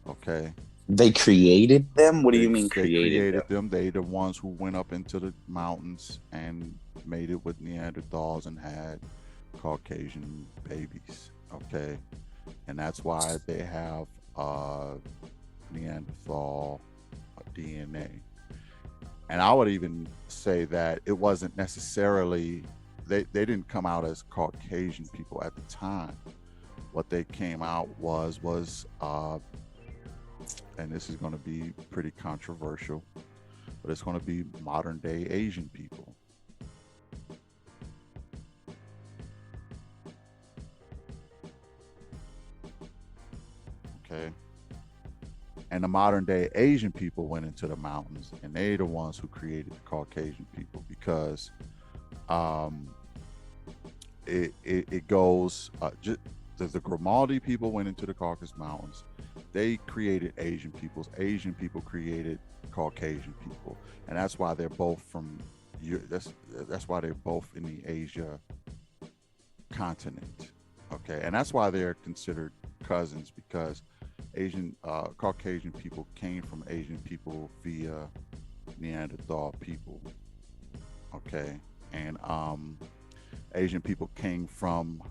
S1: Okay.
S2: They created them? What do you mean
S1: they
S2: created
S1: them? They the ones who went up into the mountains and made it with Neanderthals and had Caucasian babies. Okay. And that's why they have Neanderthal DNA. And I would even say that it wasn't necessarily, they didn't come out as Caucasian people at the time. What they came out was and this is going to be pretty controversial, but it's going to be modern day Asian people. Okay. And the modern day Asian people went into the mountains, and they're the ones who created the Caucasian people because it goes just the Grimaldi people went into the Caucasus Mountains. They created Asian peoples. Asian people created Caucasian people, and that's why they're both from. That's why they're both in the Asia continent. Okay, and that's why they're considered cousins, because Caucasian people came from Asian people via Neanderthal people. Okay, and Asian people came from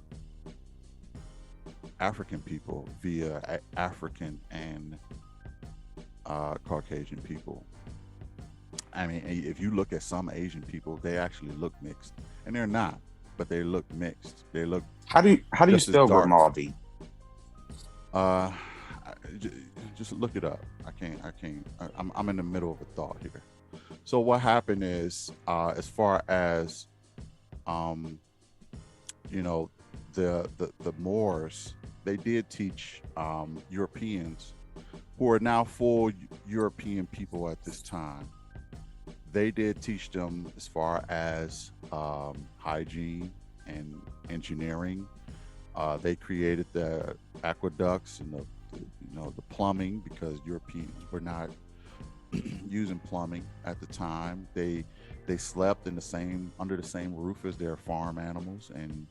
S1: African people via African and Caucasian people. I mean, if you look at some Asian people, they actually look mixed, and they're not, but they look mixed. They look.
S2: How do you spell Grimaldi?
S1: Just look it up. I can't. I'm in the middle of a thought here. So what happened is, as far as, you know, the Moors, they did teach Europeans, who are now full European people at this time. They did teach them as far as hygiene and engineering. They created the aqueducts and the plumbing, because Europeans were not using plumbing at the time. They slept under the same roof as their farm animals, and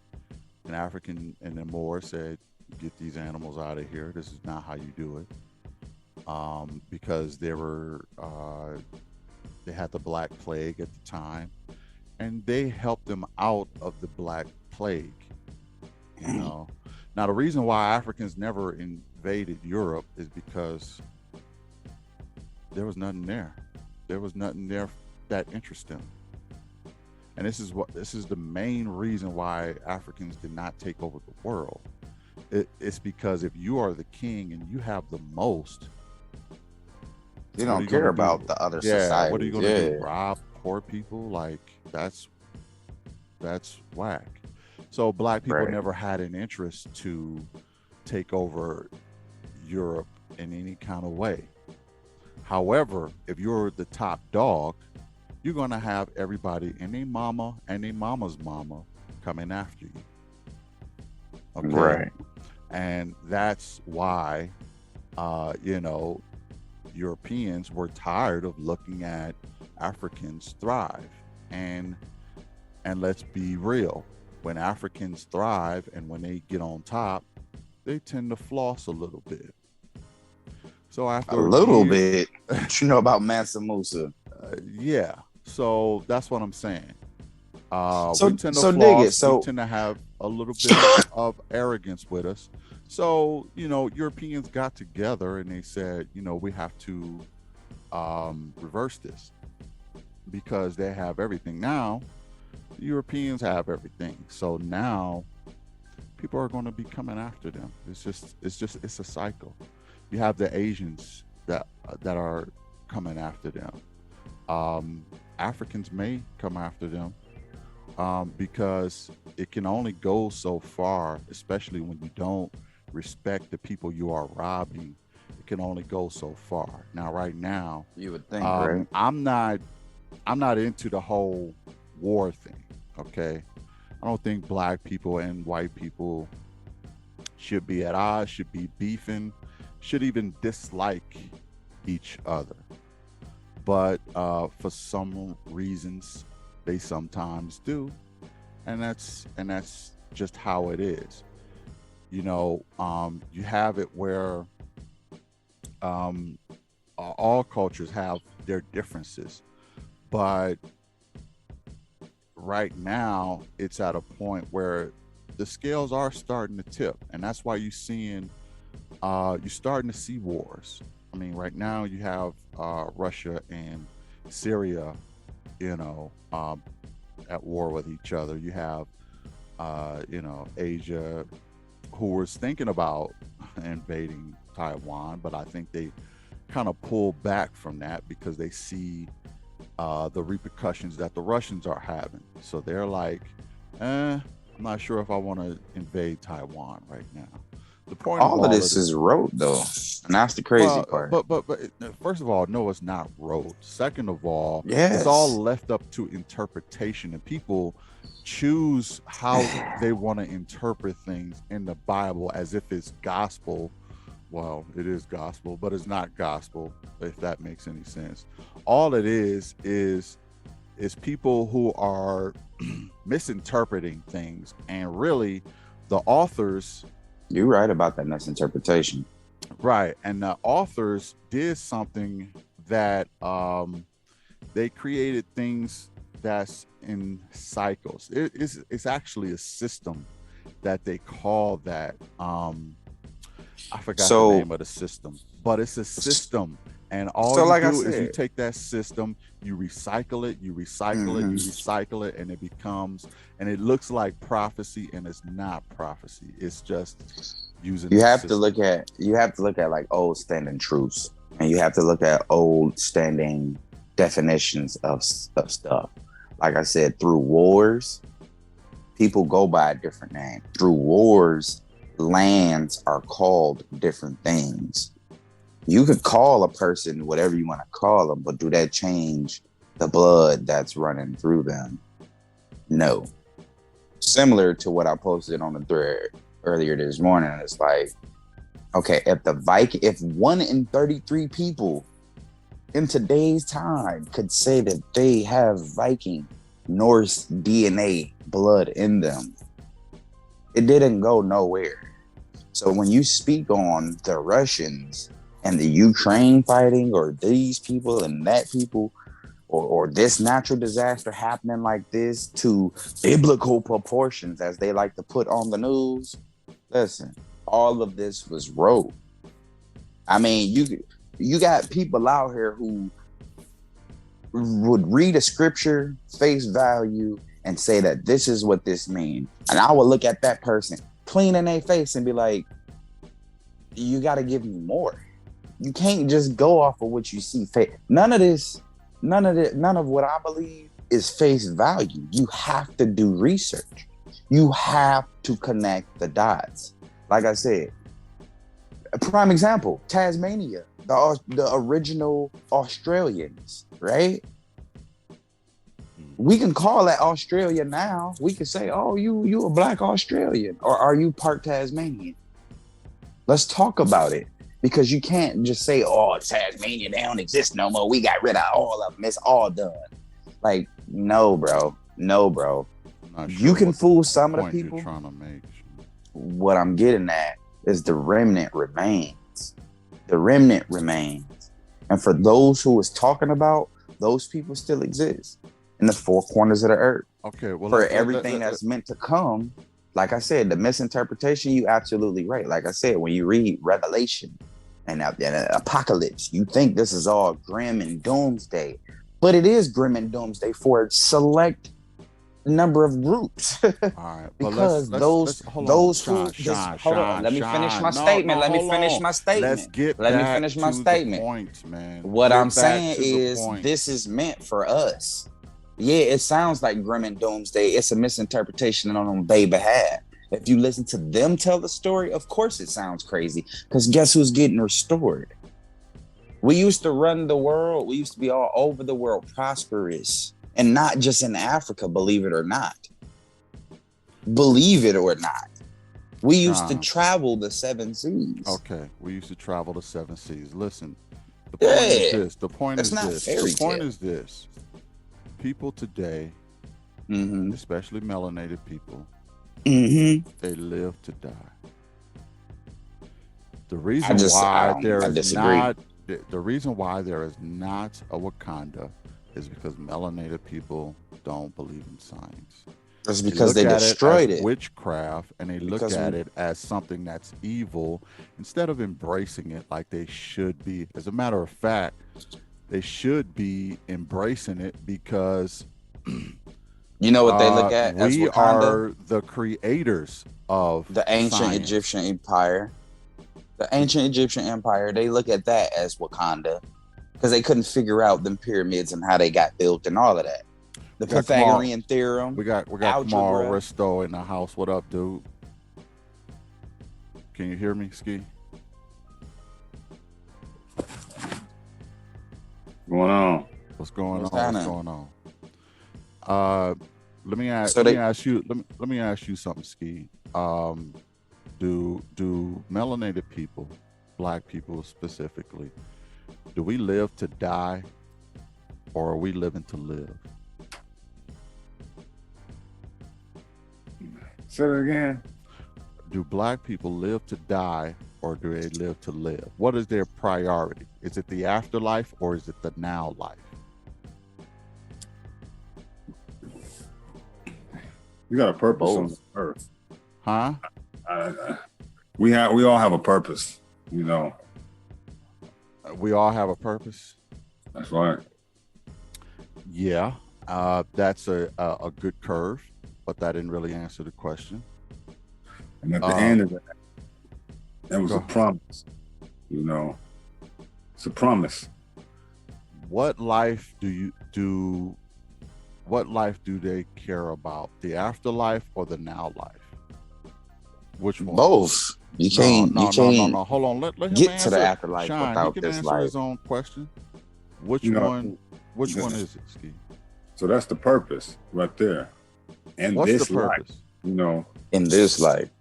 S1: an African and the Moors said, "Get these animals out of here. This is not how you do it," because they had the Black Plague at the time, and they helped them out of the Black Plague. You know, now the reason why Africans never invaded Europe is because there was nothing there. There was nothing there that interested them. And this is the main reason why Africans did not take over the world. It's because if you are the king and you have the most,
S2: you don't care about the other society.
S1: What are you going to do? Rob poor people? Like, that's whack. So Black people never had an interest to take over Europe in any kind of way. However, if you're the top dog, you're going to have everybody and their mama and their mama's mama coming after you. Okay?
S2: Right.
S1: And that's why, Europeans were tired of looking at Africans thrive. And let's be real, when Africans thrive and when they get on top, they tend to floss a little bit. So after
S2: a little bit, what you know about Mansa Musa?
S1: Yeah. So that's what I'm saying.
S2: We
S1: tend to floss. We tend to have a little bit of arrogance with us. So, Europeans got together and they said, we have to reverse this, because they have everything. Now, the Europeans have everything. So now people are going to be coming after them. It's a cycle. You have the Asians that are coming after them. Africans may come after them, because it can only go so far, especially when you don't respect the people you are robbing. It can only go so far. Now, right now,
S2: you would think, right?
S1: I'm not into the whole war thing. Okay, I don't think Black people and white people should be at odds, should be beefing, should even dislike each other. But for some reasons, they sometimes do, and that's just how it is. You have it where all cultures have their differences, but right now it's at a point where the scales are starting to tip, and that's why you're starting to see wars. I mean, right now you have Russia and Syria, at war with each other. You have, Asia, who was thinking about invading Taiwan, but I think they kind of pulled back from that because they see the repercussions that the Russians are having. So they're like, I'm not sure if I want to invade Taiwan right now. The point
S2: all of this is road, though, and that's the crazy part.
S1: But first of all, no, it's not road. Second of all, it's all left up to interpretation, and people choose how they want to interpret things in the Bible as if it's gospel, Well, it is gospel, but it's not gospel, if that makes any sense. All it is people who are misinterpreting things, and really the authors.
S2: You're right about that misinterpretation.
S1: Right. And the authors did something that they created things that's in cycles. It's actually a system that they call that. I forgot the name of the system, but it's a system. And all you do is you take that system, you recycle it, you recycle it, you recycle it, and it becomes, and it looks like prophecy, and it's not prophecy. It's just using.
S2: You have to look at like old standing truths, and you have to look at old standing definitions of stuff. Like I said, through wars, people go by a different name. Through wars, lands are called different things. You could call a person whatever you want to call them, but do that change the blood that's running through them? No. Similar to what I posted on the thread earlier this morning, it's like, okay, if 1 in 33 people in today's time could say that they have Viking Norse DNA blood in them, it didn't go nowhere. So when you speak on the Russians and the Ukraine fighting, or these people and that people, or this natural disaster happening like this to biblical proportions, as they like to put on the news, listen, all of this was wrote. I mean, you got people out here who would read a scripture face value and say that this is what this means, and I would look at that person clean in their face and be like, you got to give me more. You can't just go off of what you see. None of what I believe is face value. You have to do research. You have to connect the dots. Like I said, a prime example, Tasmania, the original Australians, right? We can call that Australia now. We can say, oh, you a black Australian, or are you part Tasmanian? Let's talk about it. Because you can't just say, oh, Tasmania, they don't exist no more. We got rid of all of them. It's all done. Like, no, bro. Sure you can fool some of the people.
S1: Trying to make.
S2: What I'm getting at is the remnant remains. The remnant remains. And for those who was talking about, those people still exist in the four corners of the earth.
S1: Okay, well,
S2: for everything that's meant to come. Like I said, the misinterpretation, you absolutely right. Like I said, when you read Revelation and Apocalypse, you think this is all grim and doomsday, but it is grim and doomsday for a select number of groups.
S1: All right,
S2: because those hold on. Let me finish my statement. Let me finish my statement.
S1: Point, man.
S2: What I'm saying is this is meant for us. Yeah, it sounds like grim and doomsday. It's a misinterpretation on their behalf. If you listen to them tell the story, of course it sounds crazy. Because guess who's getting restored? We used to run the world. We used to be all over the world, prosperous. And not just in Africa, believe it or not. Believe it or not. We used to travel the 7 seas.
S1: Okay, we used to travel the 7 seas. Listen, the point is this. The point is this. People today, especially melanated people, they live to die. The reason why there is not a Wakanda is because melanated people don't believe in science.
S2: That's because they destroyed it.
S1: Witchcraft, and they look at it as something that's evil instead of embracing it like they should be. As a matter of fact, they should be embracing it because
S2: you know what they look at as
S1: we
S2: Wakanda?
S1: Are the creators of
S2: the ancient
S1: science.
S2: Egyptian empire. The ancient Egyptian empire, they look at that as Wakanda because they couldn't figure out them pyramids and how they got built and all of that. The Pythagorean theorem.
S1: We got Kamal Risto in the house. What up, dude? Can you hear me, Ski? What's going on? Let me ask you something, Ski. Do melanated people Black people specifically, do we live to die, or are we living to live?
S3: Say it again.
S1: Do Black people live to die, or do they live to live? What is their priority? Is it the afterlife, or is it the now life?
S3: You got a purpose on the earth,
S1: huh?
S3: We all have a purpose, you know.
S1: We all have a purpose.
S3: That's right.
S1: Yeah, that's a good curve, but that didn't really answer the question.
S3: And at the end of that was a promise, you know. It's a promise.
S1: What life do they care about? The afterlife or the now life? Which one?
S2: Both. You can't.
S1: No. Hold on. Let him
S2: get
S1: answer.
S2: to the afterlife
S1: Sean,
S2: without
S1: he can
S2: this
S1: answer
S2: life.
S1: his own question. Which one is it, Ski?
S3: So that's the purpose right there. And
S1: what's
S3: this
S1: the purpose?
S3: Life, you know.
S2: In this life.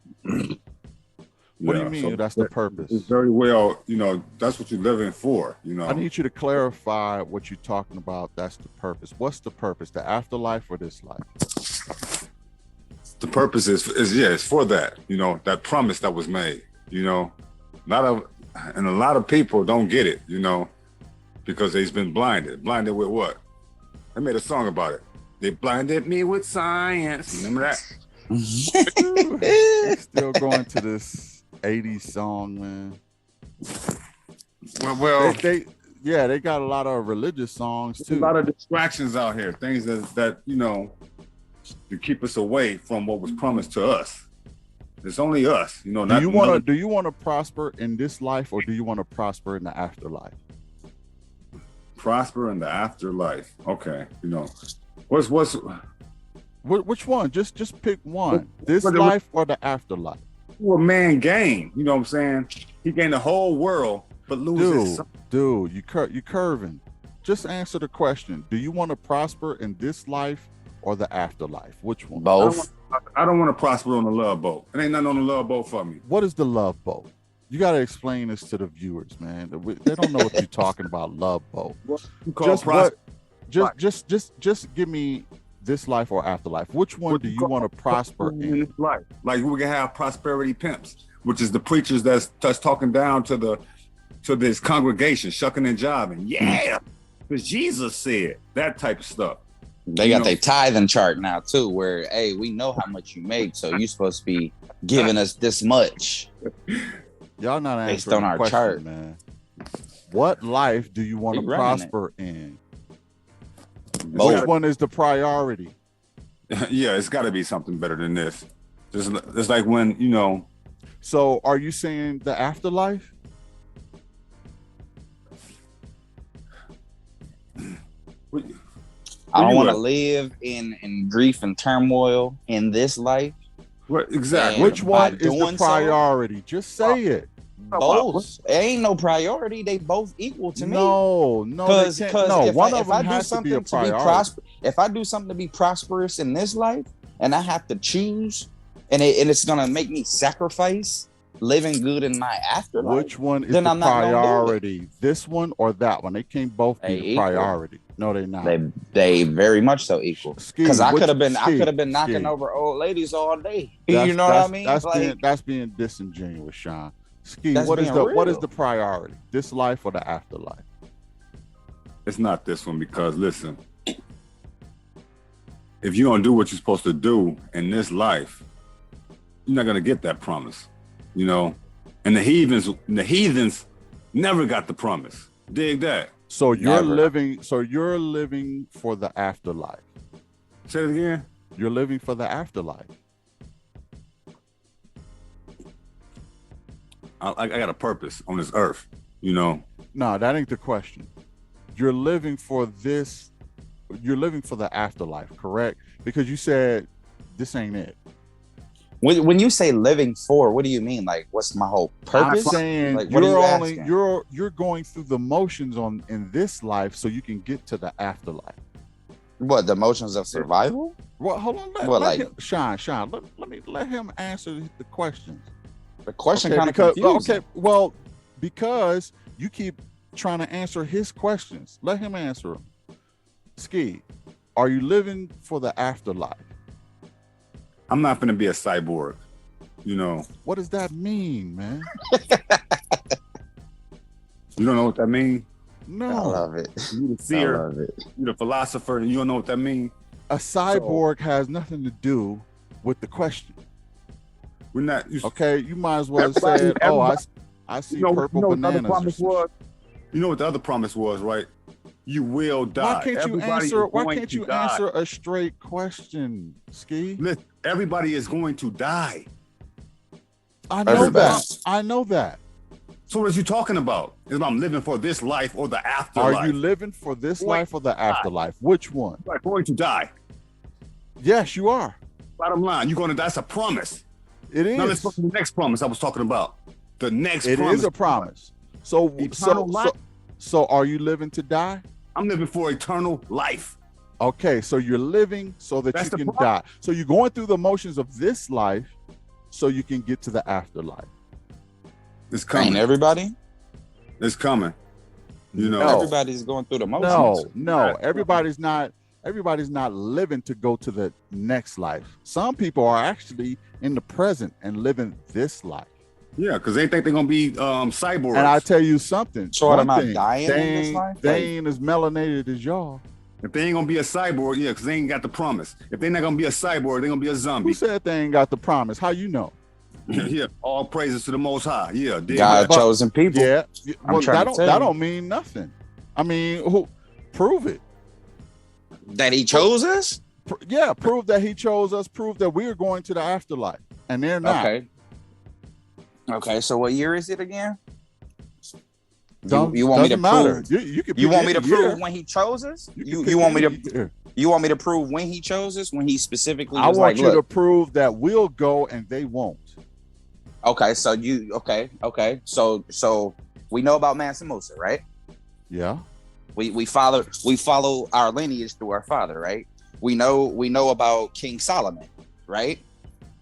S1: What do you mean? So that's the purpose.
S3: It's very well, you know, that's what you're living for, you know.
S1: I need you to clarify what you're talking about. That's the purpose. What's the purpose? The afterlife or this life?
S3: The purpose is it's for that, you know, that promise that was made, you know. A lot of people don't get it, you know, because they've been blinded. Blinded with what? I made a song about it. They blinded me with science. Remember that?
S1: Still going to this 80s song, man.
S3: Well,
S1: they got a lot of religious songs too.
S3: A lot of distractions out here, things that you know, to keep us away from what was promised to us. It's only us, you know.
S1: Do you want to prosper in this life, or do you want to prosper in the afterlife?
S3: Prosper in the afterlife. Okay, you know,
S1: which one? Just pick one. This life or the afterlife?
S3: Well, man gained. You know what I'm saying? He gained the whole world, but loses.
S1: Dude, you curving. Just answer the question. Do you want to prosper in this life or the afterlife? Which one?
S2: Both.
S3: I don't want to prosper on the love boat. It ain't nothing on the love boat for me.
S1: What is the love boat? You got to explain this to the viewers, man. They don't know what you're talking about. Love boat. Just give me this life or afterlife. Which one do you want to prosper in
S3: this life? Like we can have prosperity pimps, which is the preachers that's talking down to this congregation, shucking and jiving. Yeah, because Jesus said that type of stuff.
S2: They got their tithing chart now too, where hey, we know how much you make, so you're supposed to be giving us this much.
S1: Y'all not answering
S2: based on our
S1: question,
S2: chart,
S1: man. What life do you want to prosper in?
S2: Both.
S1: Which one is the priority?
S3: Yeah, it's got to be something better than this. It's like when, you know.
S1: So are you saying the afterlife?
S2: I don't want to live in grief and turmoil in this life.
S3: What exactly?
S1: Which one is the priority? Just say it.
S2: Both. It ain't no priority. They both equal to me.
S1: No,
S2: because
S1: if I do something to be
S2: prosperous, if I do something to be prosperous in this life, and I have to choose, and it's gonna make me sacrifice living good in my afterlife.
S1: Which one is the priority? This one or that one? They can't both be the priority. No, they're not.
S2: They very much so equal. Because I could have been knocking over old ladies all day. You know what I mean?
S1: That's being disingenuous, Sean. Ski, what is the priority? This life or the afterlife?
S3: It's not this one, because listen, if you don't do what you're supposed to do in this life, you're not gonna get that promise, you know. And the heathens never got the promise. Dig that.
S1: So you're living for the afterlife.
S3: Say it again.
S1: You're living for the afterlife.
S3: I got a purpose on this earth, you know.
S1: No, that ain't the question. You're living for this. You're living for the afterlife, correct? Because you said this ain't it.
S2: When you say living for, what do you mean? Like, what's my whole purpose?
S1: I'm saying like, you're going through the motions in this life so you can get to the afterlife.
S2: What, the motions of survival?
S1: Well, hold on. Sean, let him answer the questions.
S2: The question kind of confusing.
S1: Okay, well, because you keep trying to answer his questions. Let him answer them. Ski, are you living for the afterlife?
S3: I'm not going to be a cyborg, you know.
S1: What does that mean, man?
S3: You don't know what that means?
S2: I
S1: No.
S2: love it.
S3: You the seer,
S2: I love it.
S3: you the philosopher, and you don't know what that means?
S1: A cyborg has nothing to do with the question.
S3: We're not.
S1: Okay, you might as well say, I see purple bananas.
S3: You know what the other promise was, right? You will die.
S1: Why can't you answer a straight question, Ski?
S3: Listen, everybody is going to die.
S1: I know that. I know that.
S3: So what are you talking about? Is I'm living for this life or the afterlife?
S1: Are you living for this life or the afterlife? Which one?
S3: You're going to die.
S1: Yes, you are.
S3: Bottom line, you're going to die. That's a promise.
S1: It is.
S3: Now let's look at the next promise I was talking about. The next
S1: promise. It is a promise. So are you living to die?
S3: I'm living for eternal life.
S1: Okay, so you're living so that you can die. So you're going through the motions of this life so you can get to the afterlife.
S3: It's coming.
S2: Ain't everybody?
S3: It's coming. You know,
S2: everybody's going through the motions.
S1: No, everybody's not living to go to the next life. Some people are actually in the present and living this life.
S3: Yeah, because they think they're gonna be cyborgs.
S1: And I tell you something.
S2: So am I dying in this life?
S1: They ain't as melanated as y'all.
S3: If they ain't gonna be a cyborg, yeah, because they ain't got the promise. If they're not gonna be a cyborg, they're gonna be a zombie.
S1: Who said they ain't got the promise? How you know?
S3: Yeah, all praises to the Most High. Yeah,
S2: God chosen people.
S1: Yeah, well, that don't mean nothing. I mean, who? Prove it.
S2: That he chose us?
S1: Prove that he chose us. Prove that we're going to the afterlife, and they're not.
S2: Okay. So what year is it again?
S1: You want me to prove?
S2: You want me to prove when he chose us? You want me to? You want me to prove when he chose us? When he specifically?
S1: I want you to prove that we'll go and they won't.
S2: Okay, so okay. So we know about Mansa Musa, right?
S1: Yeah.
S2: We follow our lineage through our father, right? We know about King Solomon, right?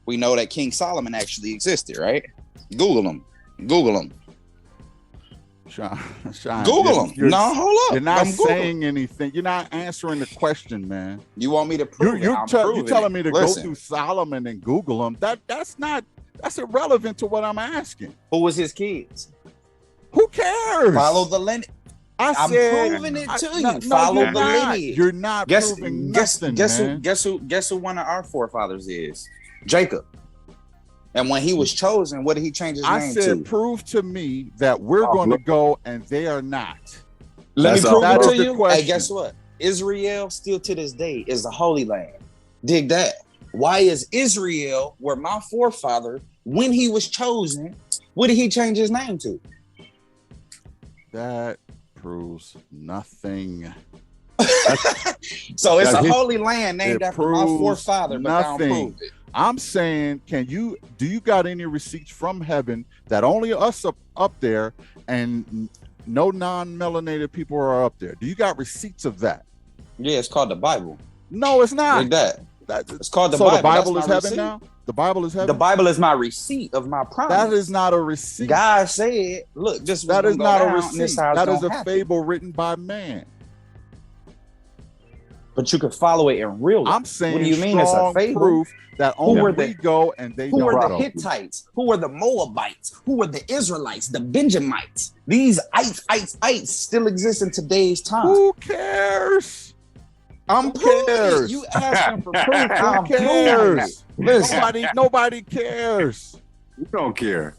S2: We know that King Solomon actually existed, right? Google him.
S1: Sean,
S2: Google him. No, hold up.
S1: You're not saying anything. You're not answering the question, man.
S2: You want me to prove
S1: You're telling me to go through Solomon and Google him. That's irrelevant to what I'm asking.
S2: Who was his kids?
S1: Who cares?
S2: Follow the lineage. I'm proving it to you. Follow the lineage.
S1: You're not proving nothing, man.
S2: Guess who one of our forefathers is? Jacob. And when he was chosen, what did he change his name to?
S1: I said, prove to me that we're going to go and they are not.
S2: Let me prove it to you. Hey, guess what? Israel still to this day is the Holy Land. Dig that. Why is Israel, where my forefather, when he was chosen, what did he change his name to?
S1: That proves nothing.
S2: So it's a holy land named after my forefather, but I don't prove it.
S1: I'm saying, do you got any receipts from heaven that only us up there and no non-melanated people are up there? Do you got receipts of that?
S2: Yeah, it's called the Bible.
S1: No, it's not.
S2: Like that. It's called the Bible.
S1: So the Bible is heaven now? The Bible is heaven?
S2: The Bible is my receipt of my promise.
S1: That is not a receipt.
S2: God said, look, this
S1: that is not a receipt. That is a fable written by man.
S2: But you can follow it in real life.
S1: I'm saying,
S2: what do you mean it's a fable?
S1: Proof that only we go and they don't.
S2: Who were the Hittites? Who were the Moabites? Who were the Israelites? The Benjamites? These ites still exist in today's time.
S1: Who cares?
S2: I'm proving. You asking for proof?
S1: Who cares? Listen, nobody cares.
S3: You don't care.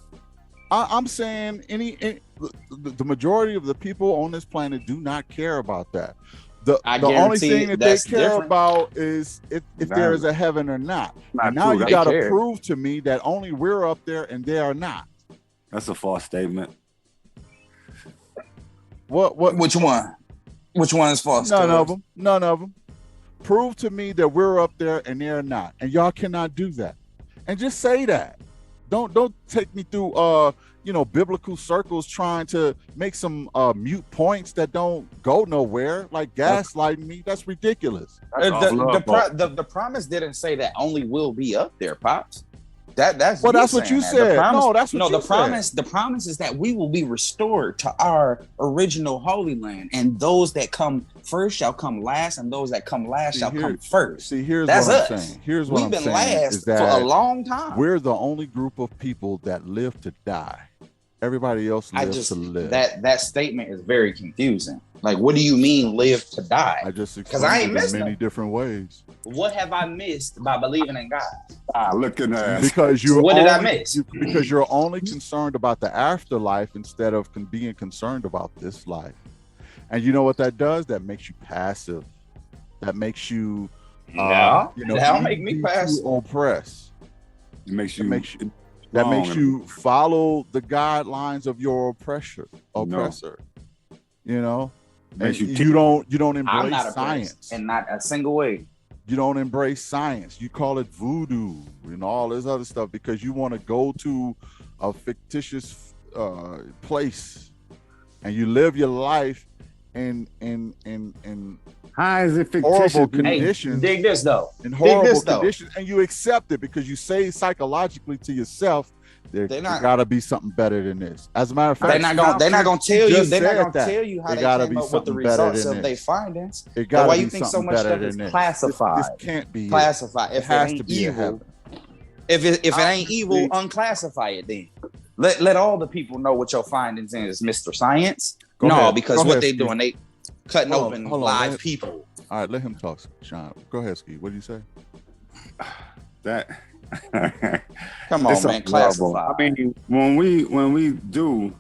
S1: I'm saying the majority of the people on this planet do not care about that. The only thing that they care about is if there is a heaven or not. Now you got to prove to me that only we're up there and they are not.
S3: That's a false statement.
S1: What?
S2: Which one? Which one is false?
S1: None of them. Prove to me that we're up there and they're not, and y'all cannot do that. And just say that. Don't take me through biblical circles trying to make some mute points that don't go nowhere, like gaslighting me. That's ridiculous.
S2: The promise didn't say that only we'll be up there, Pops. That's
S1: that's what you said. No, that's what you
S2: said. The promise is that we will be restored to our original Holy Land, and those that come first shall come last, and those that come last shall come first.
S1: See, here's
S2: that's
S1: what
S2: us.
S1: I'm saying. Here's what
S2: We've been
S1: saying
S2: last
S1: is that
S2: for a long time.
S1: We're the only group of people that live to die. Everybody else lives to live.
S2: That statement is very confusing. Like, what do you mean live to die?
S1: I just explained it in many different ways.
S2: What have I missed by believing in God?
S3: Look at that.
S1: Because you're
S2: what did I miss?
S1: Because you're only concerned about the afterlife instead of being concerned about this life. And you know what that does? That makes you passive. That makes you
S2: that'll make me passive.
S1: Oppressed.
S3: It makes you
S1: that makes you follow the guidelines of your oppressor. You know, and you don't embrace science,
S2: and not a single way.
S1: You don't embrace science. You call it voodoo and all this other stuff because you want to go to a fictitious place, and you live your life in
S3: how is it fictitious?
S1: Horrible conditions.
S2: Dig this though.
S1: In horrible conditions, and you accept it because you say psychologically to yourself, there got to be something better than this. As a matter of fact,
S2: they're not gonna tell you. They're not gonna tell you how they came up with the results of their findings. Why you think so much stuff is classified?
S1: This can't be
S2: classified. If
S1: it has to be evil.
S2: If it ain't evil, unclassify it then. Let all the people know what your findings is, Mr. Science. Because what they doing, they cutting open live people.
S1: All right, let him talk, Sean. Go ahead, Ski. What do you say?
S3: That
S2: come on, man. Classify.
S3: I mean, when we do,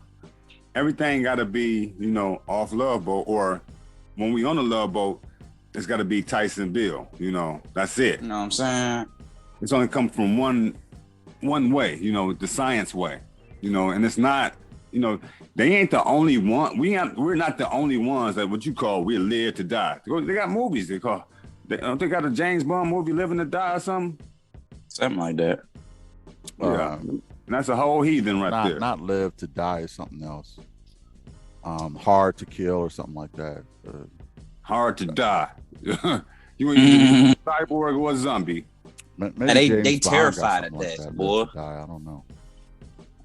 S3: everything got to be, off Love Boat, or when we on the Love Boat, it's got to be Tyson Bill. That's it.
S2: You know what I'm saying?
S3: It's only come from one way. The science way. And it's not. They ain't the only one. We're not the only ones that what you call we live to die. They got movies. They got a James Bond movie, Living to Die or something.
S2: Something like that.
S3: Yeah, and that's a whole heathen there.
S1: Not Live to Die is something else. Hard to Kill or something like that.
S3: Hard to Die. You ain't cyborg or zombie.
S2: They terrified of that, boy.
S1: I don't know.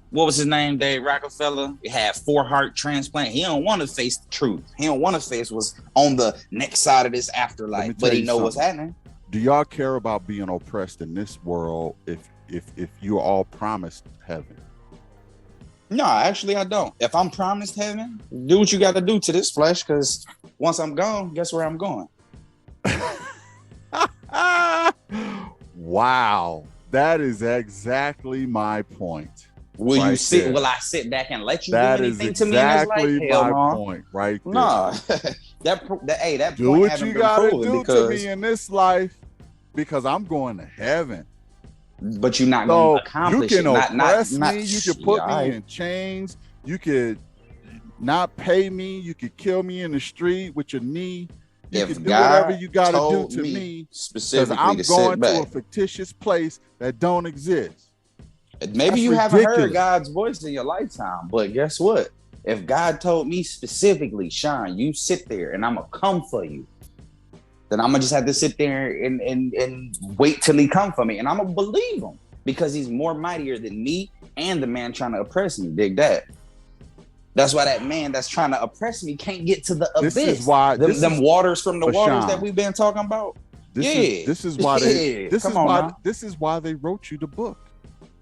S2: What was his name? Dave Rockefeller. He had 4 heart transplant. He don't want to face the truth. He don't want to face what's on the next side of this afterlife, but he know what's happening.
S1: Do y'all care about being oppressed in this world if you're all promised heaven?
S2: No, actually I don't. If I'm promised heaven, do what you got to do to this flesh, because once I'm gone, guess where I'm going?
S1: Wow. That is exactly my point.
S2: Will I sit back and let you do anything to me in this life?
S1: That is exactly my point right there.
S2: No. that
S1: do
S2: point
S1: what you gotta do to me in this life, because I'm going to heaven.
S2: But you're not going to accomplish
S1: it. You can oppress
S2: me.
S1: You can put me in chains. You could not pay me. You could kill me in the street with your knee. You can do whatever you got to do to me, because I'm going to a fictitious place that don't exist.
S2: Maybe you haven't heard God's voice in your lifetime, but guess what? If God told me specifically, Sean, you sit there and I'm going to come for you, then I'm going to just have to sit there and wait till he come for me. And I'm going to believe him, because he's more mightier than me and the man trying to oppress me. Dig that. That's why that man that's trying to oppress me can't get to the abyss.
S1: This is why
S2: them waters from the waters that we've been talking about.
S1: This is why they wrote you the book.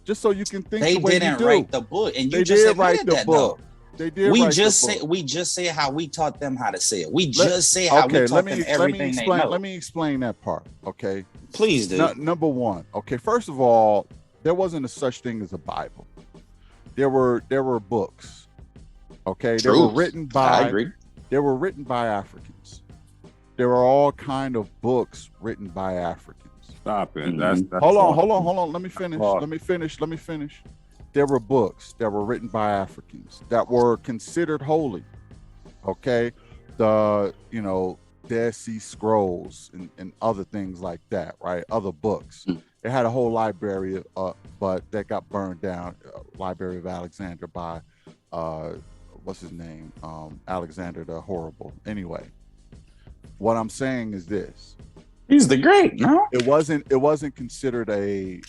S1: Just so you can think the way you do.
S2: They didn't write the book, and you just admitted that though.
S1: They did.
S2: We just say how we taught them how to say it. We just say how we taught them everything they know.
S1: Let me explain that part, okay?
S2: Please do.
S1: Number one, okay. First of all, there wasn't a such thing as a Bible. There were books, okay? They were written by.
S2: I agree.
S1: They were written by Africans. There were all kind of books written by Africans.
S3: Stop it. That's
S1: hold on. Let me finish. There were books that were written by Africans that were considered holy. Okay. The, Dead Sea Scrolls and other things like that, right? Other books. They had a whole library, but that got burned down. Library of Alexander by, what's his name? Alexander the Horrible. Anyway, what I'm saying is this.
S2: He's the great, no?
S1: It wasn't considered a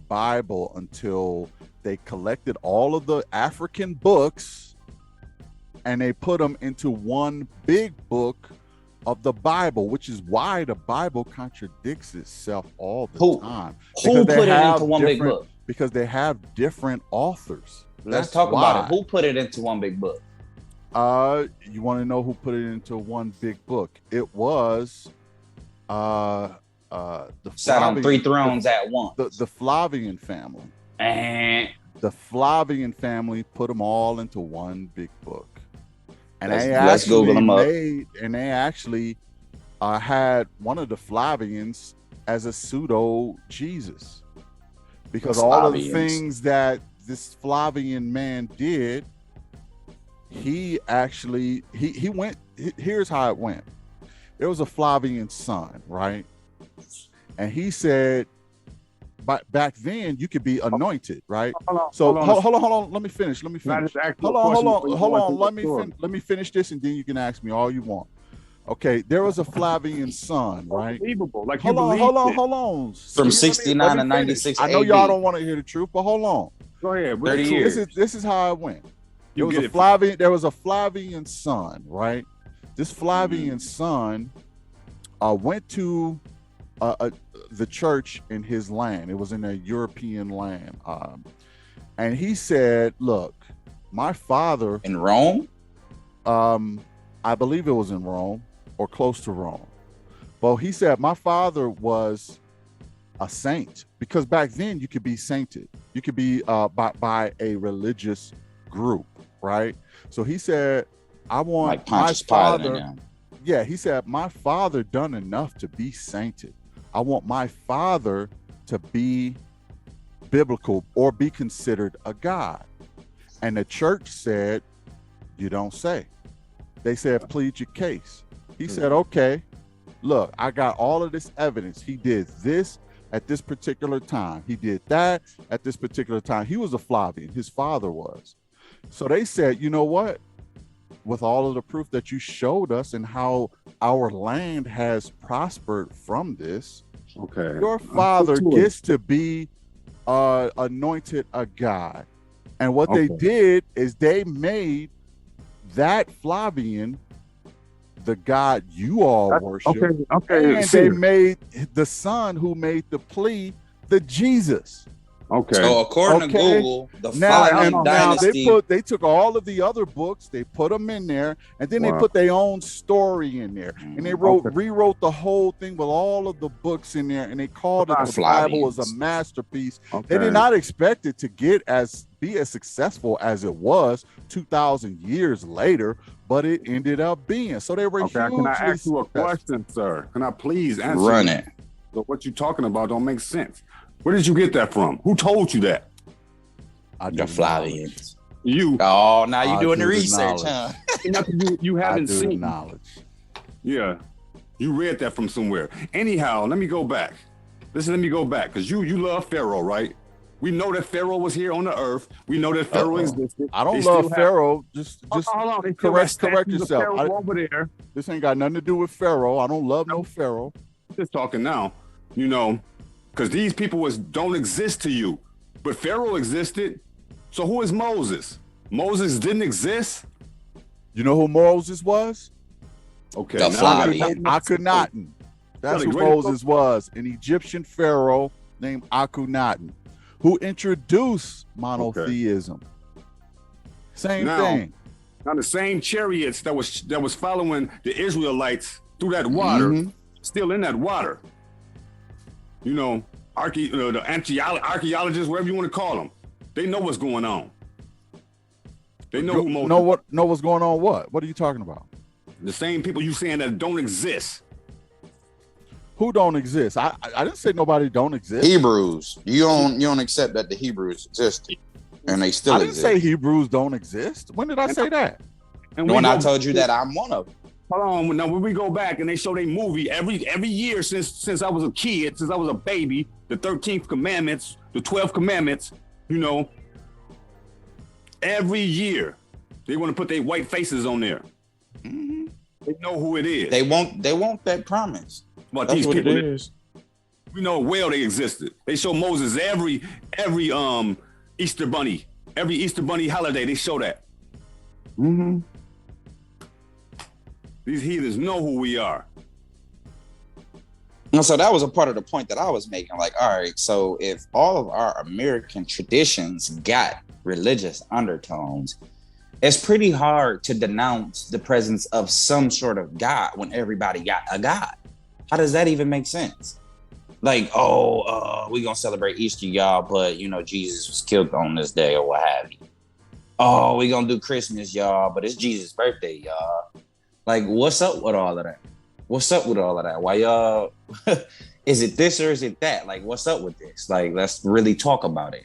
S1: Bible until they collected all of the African books and they put them into one big book of the Bible, which is why the Bible contradicts itself all the time.
S2: Who put it into one big book?
S1: Because they have different authors.
S2: Let's talk about it. Who put it into one big book?
S1: You want to know who put it into one big book? It was the
S2: sat on 3 thrones at once.
S1: The Flavian family.
S2: And
S1: the Flavian family put them all into one big book. And
S2: let's Google them up.
S1: And they actually had one of the Flavians as a pseudo Jesus, because all of the things that this Flavian man did, he actually he went. Here's how it went. There was a Flavian son, right? And he said, back then you could be anointed, right? Hold on. Let me finish. Hold on. Let me finish this, and then you can ask me all you want. Okay, there was a Flavian son, right?
S3: Unbelievable. Like,
S1: hold on.
S2: From 69 to 96.
S1: I know y'all don't want to hear the truth, but hold on.
S3: Go ahead.
S2: 30 years.
S1: This is how it went. There was a Flavian son, right? This Flavian son went to the church in his land. It was in a European land. And he said, look, my father...
S2: In Rome?
S1: I believe it was in Rome or close to Rome. Well, he said, my father was a saint, because back then you could be sainted. You could be by a religious group, right? So he said, I want
S2: like my father.
S1: Yeah, he said, my father done enough to be sainted. I want my father to be biblical or be considered a god. And the church said, you don't say. They said, plead your case. He said, okay, look, I got all of this evidence. He did this at this particular time. He did that at this particular time. He was a Flavian. His father was. So they said, you know what? With all of the proof that you showed us and how our land has prospered from this,
S3: okay,
S1: your father gets to be anointed a god. And what they did is they made that Flavian the god you all worship.
S3: Okay.
S1: And they made the son who made the plea the Jesus.
S3: Okay.
S2: So according to Google, the Flavian dynasty.
S1: They took all of the other books, they put them in there, and then they put their own story in there, and they rewrote the whole thing with all of the books in there, and they called it the Bible as a masterpiece. They did not expect it to be as successful as it was 2,000 years later, but it ended up being. So they were hugely
S3: Can I ask you a question, sir? Can I please answer?
S2: Run it.
S3: So what you're talking about don't make sense. Where did you get that from? Who told you that?
S2: The Flavians.
S3: You.
S2: Oh, now you're doing the research, huh?
S3: You haven't seen
S1: knowledge.
S3: Yeah. You read that from somewhere. Anyhow, let me go back. Let me go back, because you love Pharaoh, right? We know that Pharaoh was here on the earth. We know that Pharaoh existed.
S1: I don't love Pharaoh. Just
S3: hold on.
S1: Correct yourself.
S3: Over there.
S1: This ain't got nothing to do with Pharaoh. I don't love no Pharaoh.
S3: Just talking now, because these people don't exist to you, but Pharaoh existed. So who is Moses? Moses didn't exist.
S1: You know who Moses was?
S2: Okay,
S1: Akhenaten. That's who Moses was, an Egyptian pharaoh named Akhenaten, who introduced monotheism. Same thing.
S3: Now the same chariots that was following the Israelites through that water, still in that water. The archaeologists, whatever you want to call them, they know what's going on. They know who Moses.
S1: Know what's going on? What are you talking about?
S3: The same people you saying that don't exist.
S1: Who don't exist? I didn't say nobody don't exist.
S2: Hebrews. You don't accept that the Hebrews existed, and they still exist.
S1: I didn't say Hebrews don't exist. When did I say that?
S2: And when I told you that I'm one of them.
S3: Hold on. Now, when we go back and they show their movie every year since I was a kid, since I was a baby, the 13th commandments, the 12 commandments, every year they want to put their white faces on there. They know who it is.
S2: They want that promise.
S4: About
S5: That's
S4: these
S5: what
S4: people.
S5: it is.
S4: We know well they existed. They show Moses every Easter bunny, every Easter bunny holiday. They show that.
S2: Mm-hmm.
S4: These heathens know who we are.
S2: And so that was a part of the point that I was making. Like, all right, so if all of our American traditions got religious undertones, it's pretty hard to denounce the presence of some sort of God when everybody got a God. How does that even make sense? Like, we gonna celebrate Easter, y'all, but Jesus was killed on this day or what have you. Oh, we gonna do Christmas, y'all, but it's Jesus' birthday, y'all. Like, what's up with all of that? What's up with all of that? Why y'all? Is it this or is it that? Like, what's up with this? Like, let's really talk about it.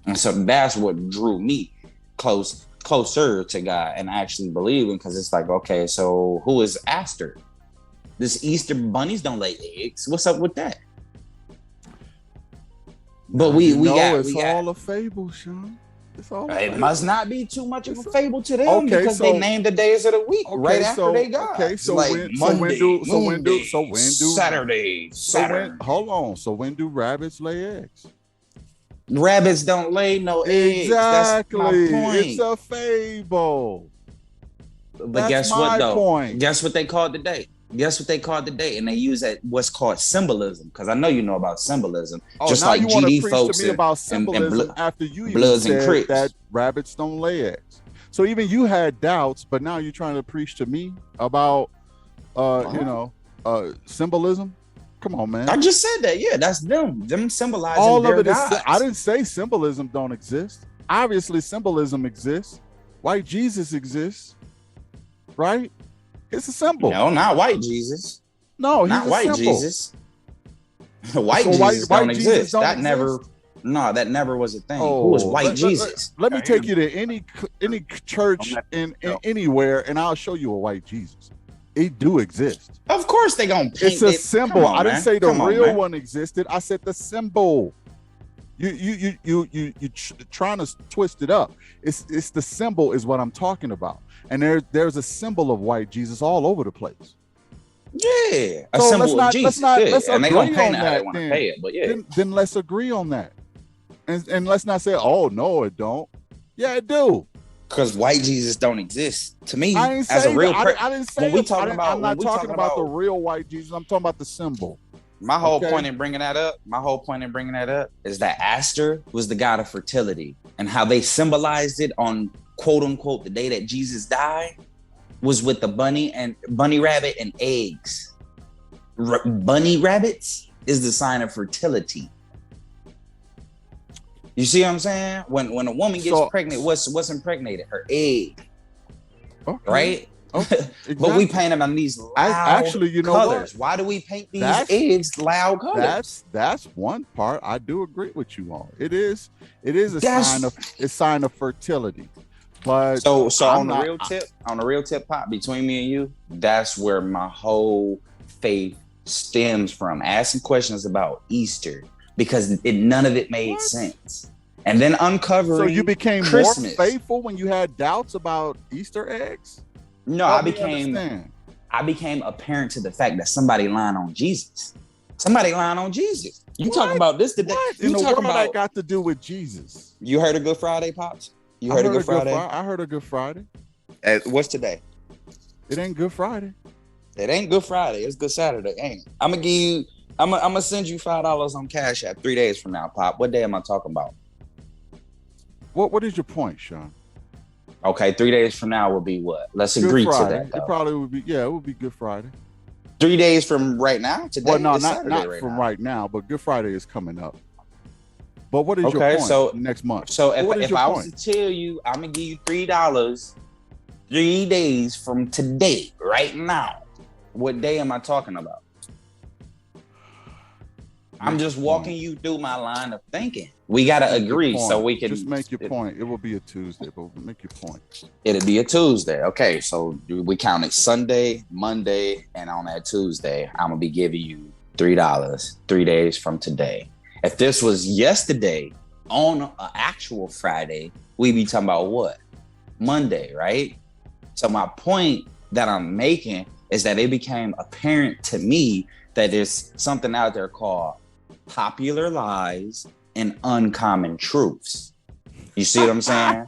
S2: And so that's what drew me closer to God and actually believing, because it's like, okay, so who is Aster? This Easter bunnies don't lay eggs. What's up with that? But we got
S1: all a fable, Sean. It's all.
S2: It must not be too much of a fable to them because they named the days of the week right after they got.
S1: Okay, so
S2: like
S1: when do
S2: Saturday, Saturn.
S1: Hold on. So when do rabbits lay eggs?
S2: Rabbits don't lay no eggs.
S1: Exactly.
S2: That's my point.
S1: It's a fable.
S2: But guess what though? Guess what they called today? Guess what they called today? And they use that what's called symbolism, because I know you know about symbolism.
S1: Just
S2: now
S1: like
S2: you
S1: GD folks to me about symbolism after you even said that rabbits don't lay eggs. So even you had doubts, but now you're trying to preach to me about symbolism. Come on, man.
S2: I just said that. Yeah, that's them. Them symbolizing
S1: all
S2: their
S1: of it
S2: gods.
S1: I didn't say symbolism don't exist. Obviously, symbolism exists. White Jesus exists, right? It's a symbol.
S2: No, not white Jesus.
S1: No, he's
S2: not
S1: a
S2: white
S1: symbol.
S2: Jesus. White Jesus don't exist. That never was a thing. Who was white Jesus?
S1: Let me take you to any church in anywhere, and I'll show you a white Jesus. It do exist.
S2: Of course they gonna paint
S1: it's a symbol. I didn't say the real one existed. I said the symbol. You trying to twist it up. It's the symbol is what I'm talking about. And there's a symbol of white Jesus all over the place.
S2: Yeah, a symbol of Jesus.
S1: Let's
S2: and they gonna
S1: agree on
S2: paint
S1: that.
S2: They want to pay it, but yeah.
S1: Then let's agree on that. And let's not say, oh no, it don't. Yeah, it do.
S2: Because white Jesus don't exist to me
S1: I didn't
S2: as
S1: say
S2: a real.
S1: I didn't say.
S2: I'm
S1: not talking about the real white Jesus. I'm talking about the symbol.
S2: My whole point in bringing that up is that Aster was the god of fertility, and how they symbolized it on quote unquote the day that Jesus died was with the bunny rabbit and eggs. Bunny rabbits is the sign of fertility. You see what I'm saying? When a woman gets pregnant, what's impregnated? Her egg. Okay. Right? Okay, exactly. But we paint them on these loud colors. Why do we paint these eggs loud colors?
S1: That's one part I do agree with you on. It is a sign of fertility. But
S2: so on the real tip, Pop, between me and you, that's where my whole faith stems from. Asking questions about Easter because none of it made sense. And then uncovering. So
S1: you became
S2: Christmas.
S1: More faithful when you had doubts about Easter eggs?
S2: No, I became a parent to the fact that somebody lying on Jesus. You talking about this today?
S1: You know what that got to do with Jesus?
S2: You heard of Good Friday, Pops? You heard of Good Friday?
S1: I heard of Good Friday.
S2: What's today?
S1: It ain't Good Friday.
S2: It ain't Good Friday. It's Good Saturday, ain't it? I'm gonna send you $5 on Cash App 3 days from now, Pop. What day am I talking about?
S1: What is your point, Sean?
S2: Okay, 3 days from now will be what? Let's agree to that.
S1: It probably would be. Yeah, it would be Good Friday.
S2: 3 days from right now. Today.
S1: Well, no, not from right now, but Good Friday is coming up. But what is your point? So next month.
S2: So if I was to tell you, I'm gonna give you $3, 3 days from today, right now. What day am I talking about? I'm just walking you through my line of thinking. We gotta agree so we can
S1: just make your point. It will be a Tuesday, but make your point.
S2: It'll be a Tuesday. Okay, so we counted Sunday, Monday, and on that Tuesday, I'm gonna be giving you $3, 3 days from today. If this was yesterday on an actual Friday, we'd be talking about what? Monday, right? So my point that I'm making is that it became apparent to me that there's something out there called popular lies and uncommon truths. You see what I'm saying?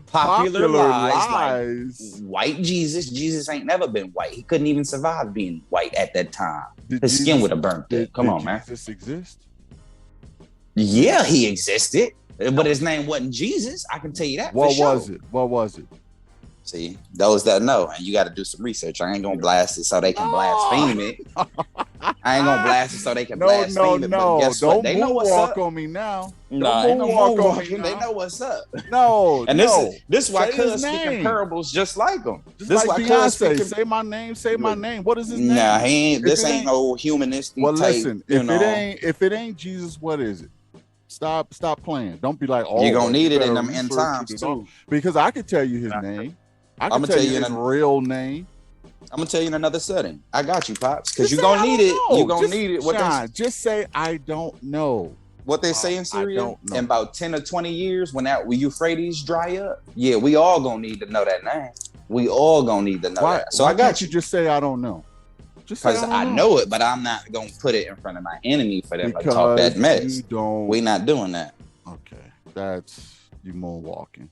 S2: Popular lies. Like white Jesus. Jesus ain't never been white. He couldn't even survive being white at that time. His skin would have burnt it. Come on, man.
S1: Did Jesus exist?
S2: Yeah, he existed. But his name wasn't Jesus. I can tell you that.
S1: What was it? What was it?
S2: See, those that know, and you got to do some research. I ain't gonna blast it so they can blaspheme it. I ain't gonna blast it so they can blaspheme it.
S1: No,
S2: guess
S1: don't
S2: what? They know what's
S1: walk
S2: up.
S1: on me now.
S2: No, ain't no moonwalking. They know what's up.
S1: No,
S2: and this is why Cuz
S1: name.
S2: speaking parables just like him.
S1: Just
S2: this
S1: like
S2: why
S1: Beyonce. Say my name. Say my name. What is his name?
S2: Nah, he ain't. This ain't no humanistic.
S1: Well,
S2: type,
S1: listen. If it ain't Jesus, what is it? Stop playing. Don't be like, oh,
S2: you're gonna need it in them end times too.
S1: Because I could tell you his name. I'm gonna tell you his real name.
S2: I'm gonna tell you in another setting. I got you, Pops, because you're gonna need it. You're gonna need it.
S1: Just say I don't know.
S2: What they say in Syria in about 10 or 20 years, when Euphrates dry up, yeah, we all gonna need to know that name. We all gonna need to know that. So I got you.
S1: Just say I don't know.
S2: Because I know it, but I'm not gonna put it in front of my enemy for them to talk that mess. We not doing that.
S1: Okay, that's you moonwalking.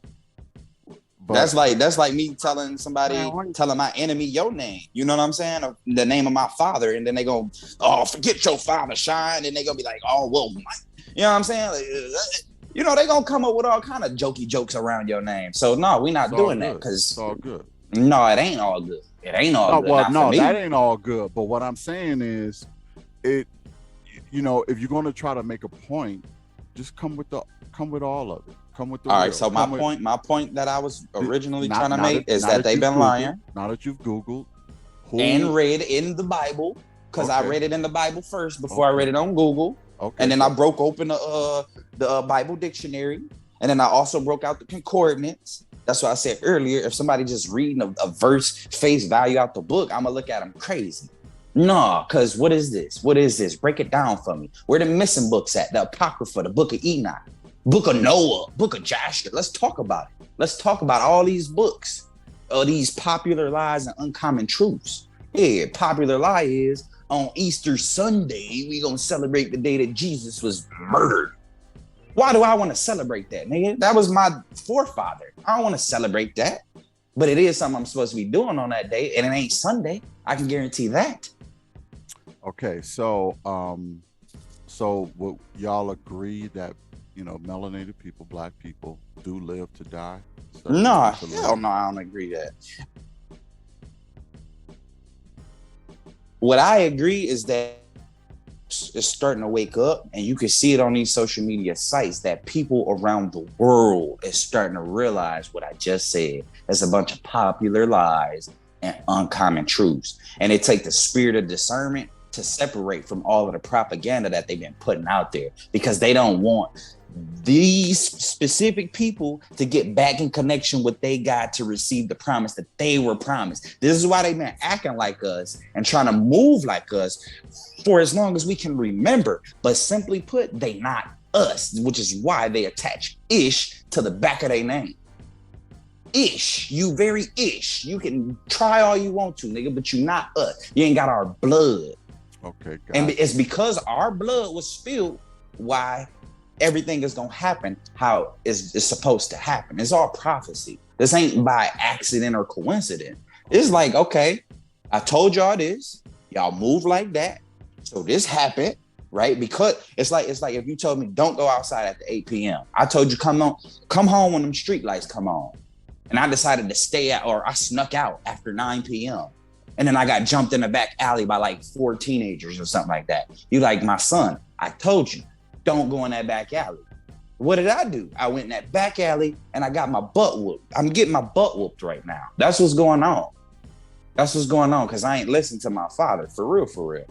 S2: But that's like me telling my enemy your name. You know what I'm saying? The name of my father, and then they go, oh, forget your father, Shine, and they gonna be like, oh, well, you know what I'm saying? Like, they gonna come up with all kind of jokey jokes around your name. So no, we not doing that because
S1: it's all good.
S2: No, it ain't all good. It ain't all good.
S1: Well, no, that ain't all good. But what I'm saying is, if you're gonna try to make a point, just come with all of it. Come with the
S2: all right. So my point that I was originally trying to make is that they've been lying.
S1: Now that you've Googled
S2: and read in the Bible, because I read it in the Bible first before I read it on Google. Okay. And then I broke open the Bible dictionary, and then I also broke out the concordance. That's what I said earlier. If somebody just reading a verse face value out the book, I'm gonna look at them crazy. No, because what is this? What is this? Break it down for me. Where the missing books at? The Apocrypha, the Book of Enoch, Book of Noah, Book of Joshua. Let's talk about it. Let's talk about all these books, these popular lies and uncommon truths. Yeah, popular lie is on Easter Sunday, we gonna celebrate the day that Jesus was murdered. Why do I want to celebrate that, nigga? That was my forefather. I don't want to celebrate that. But it is something I'm supposed to be doing on that day, and it ain't Sunday. I can guarantee that.
S1: Okay, so would y'all agree that melanated people, black people, do live to die?
S2: No, hell no, I don't agree that. What I agree is that it's starting to wake up, and you can see it on these social media sites that people around the world is starting to realize what I just said. There's a bunch of popular lies and uncommon truths, and they take the spirit of discernment to separate from all of the propaganda that they've been putting out there, because they don't want these specific people to get back in connection with they God to receive the promise that they were promised. This is why they've been acting like us and trying to move like us for as long as we can remember. But simply put, they not us, which is why they attach ish to the back of their name. Ish, you very ish. You can try all you want to, nigga, but you not us. You ain't got our blood.
S1: Okay,
S2: and it's because our blood was spilled why everything is gonna happen how it's supposed to happen. It's all prophecy. This ain't by accident or coincidence. It's like, okay, I told y'all this, y'all move like that, so this happened, right? Because it's like if you told me don't go outside after 8 p.m. I told you come home when them street lights come on, and I decided to stay out, or I snuck out after 9 p.m. and then I got jumped in the back alley by like 4 teenagers or something like that. You like, my son, I told you, don't go in that back alley. What did I do? I went in that back alley and I got my butt whooped. I'm getting my butt whooped right now. That's what's going on. That's what's going on, because I ain't listened to my father, for real.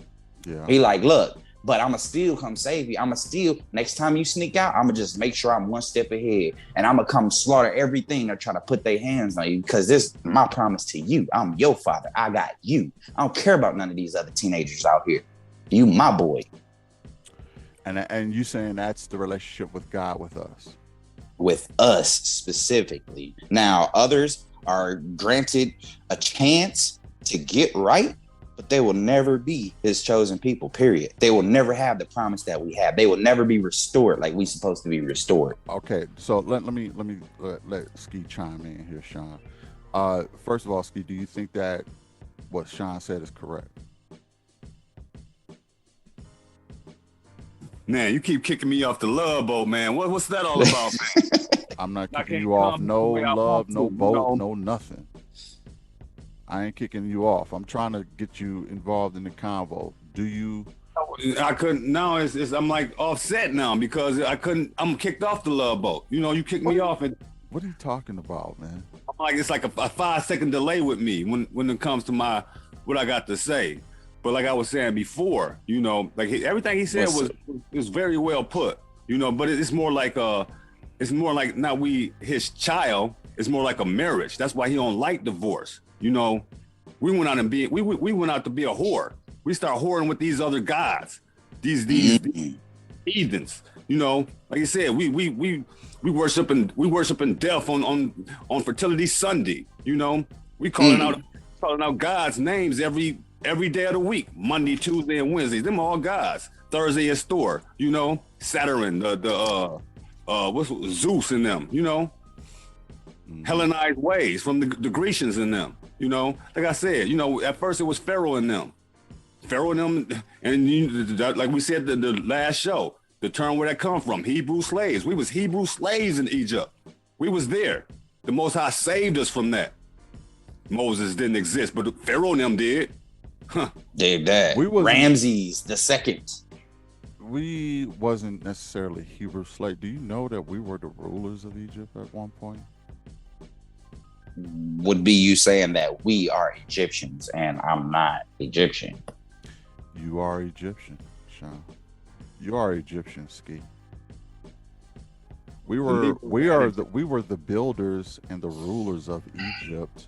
S2: Yeah. He like, look, but I'ma still come save you. I'ma still, next time you sneak out, I'ma just make sure I'm one step ahead, and I'ma come slaughter everything they're trying to put their hands on you, because this is my promise to you. I'm your father. I got you. I don't care about none of these other teenagers out here. You my boy.
S1: And you saying that's the relationship with God with us?
S2: With us specifically. Now, others are granted a chance to get right, but they will never be his chosen people, period. They will never have the promise that we have. They will never be restored like we supposed to be restored.
S1: Okay, so let Ski chime in here, Sean. First of all, Ski, do you think that what Sean said is correct?
S4: Man, you keep kicking me off the love boat, man. What's that all about, man?
S1: I'm not kicking you off. No love, no boat, no nothing. I ain't kicking you off. I'm trying to get you involved in the convo. Do you?
S4: I couldn't. Now I'm like offset now because I couldn't. I'm kicked off the love boat. You know, you kicked me off, and
S1: what are you talking about, man?
S4: I'm like, it's like a 5-second delay with me when it comes to what I got to say. But like I was saying before, you know, like everything he said was very well put, you know. But it's more like not his child. It's more like a marriage. That's why he don't like divorce. You know, we went out we went out to be a whore. We start whoring with these other guys, these heathens. You know, like you said, we worshiping death on Fertility Sunday. You know, we calling out God's names every day of the week, Monday, Tuesday, and Wednesday. Them all guys. Thursday is Thor, you know, Saturn, what's Zeus in them, you know, Hellenized ways from the Grecians in them, you know. Like I said, you know, at first it was Pharaoh in them, and like we said the last show, the term where that come from, Hebrew slaves. We was Hebrew slaves in Egypt. We was there. The Most High saved us from that. Moses didn't exist, but Pharaoh and them did. Huh.
S2: Did that. Ramses the second.
S1: We wasn't necessarily Hebrew slave. Do you know that we were the rulers of Egypt at one point?
S2: Would be you saying that we are Egyptians and I'm not Egyptian.
S1: You are Egyptian, Sean. You are Egyptian, Ski. We were the builders and the rulers of Egypt.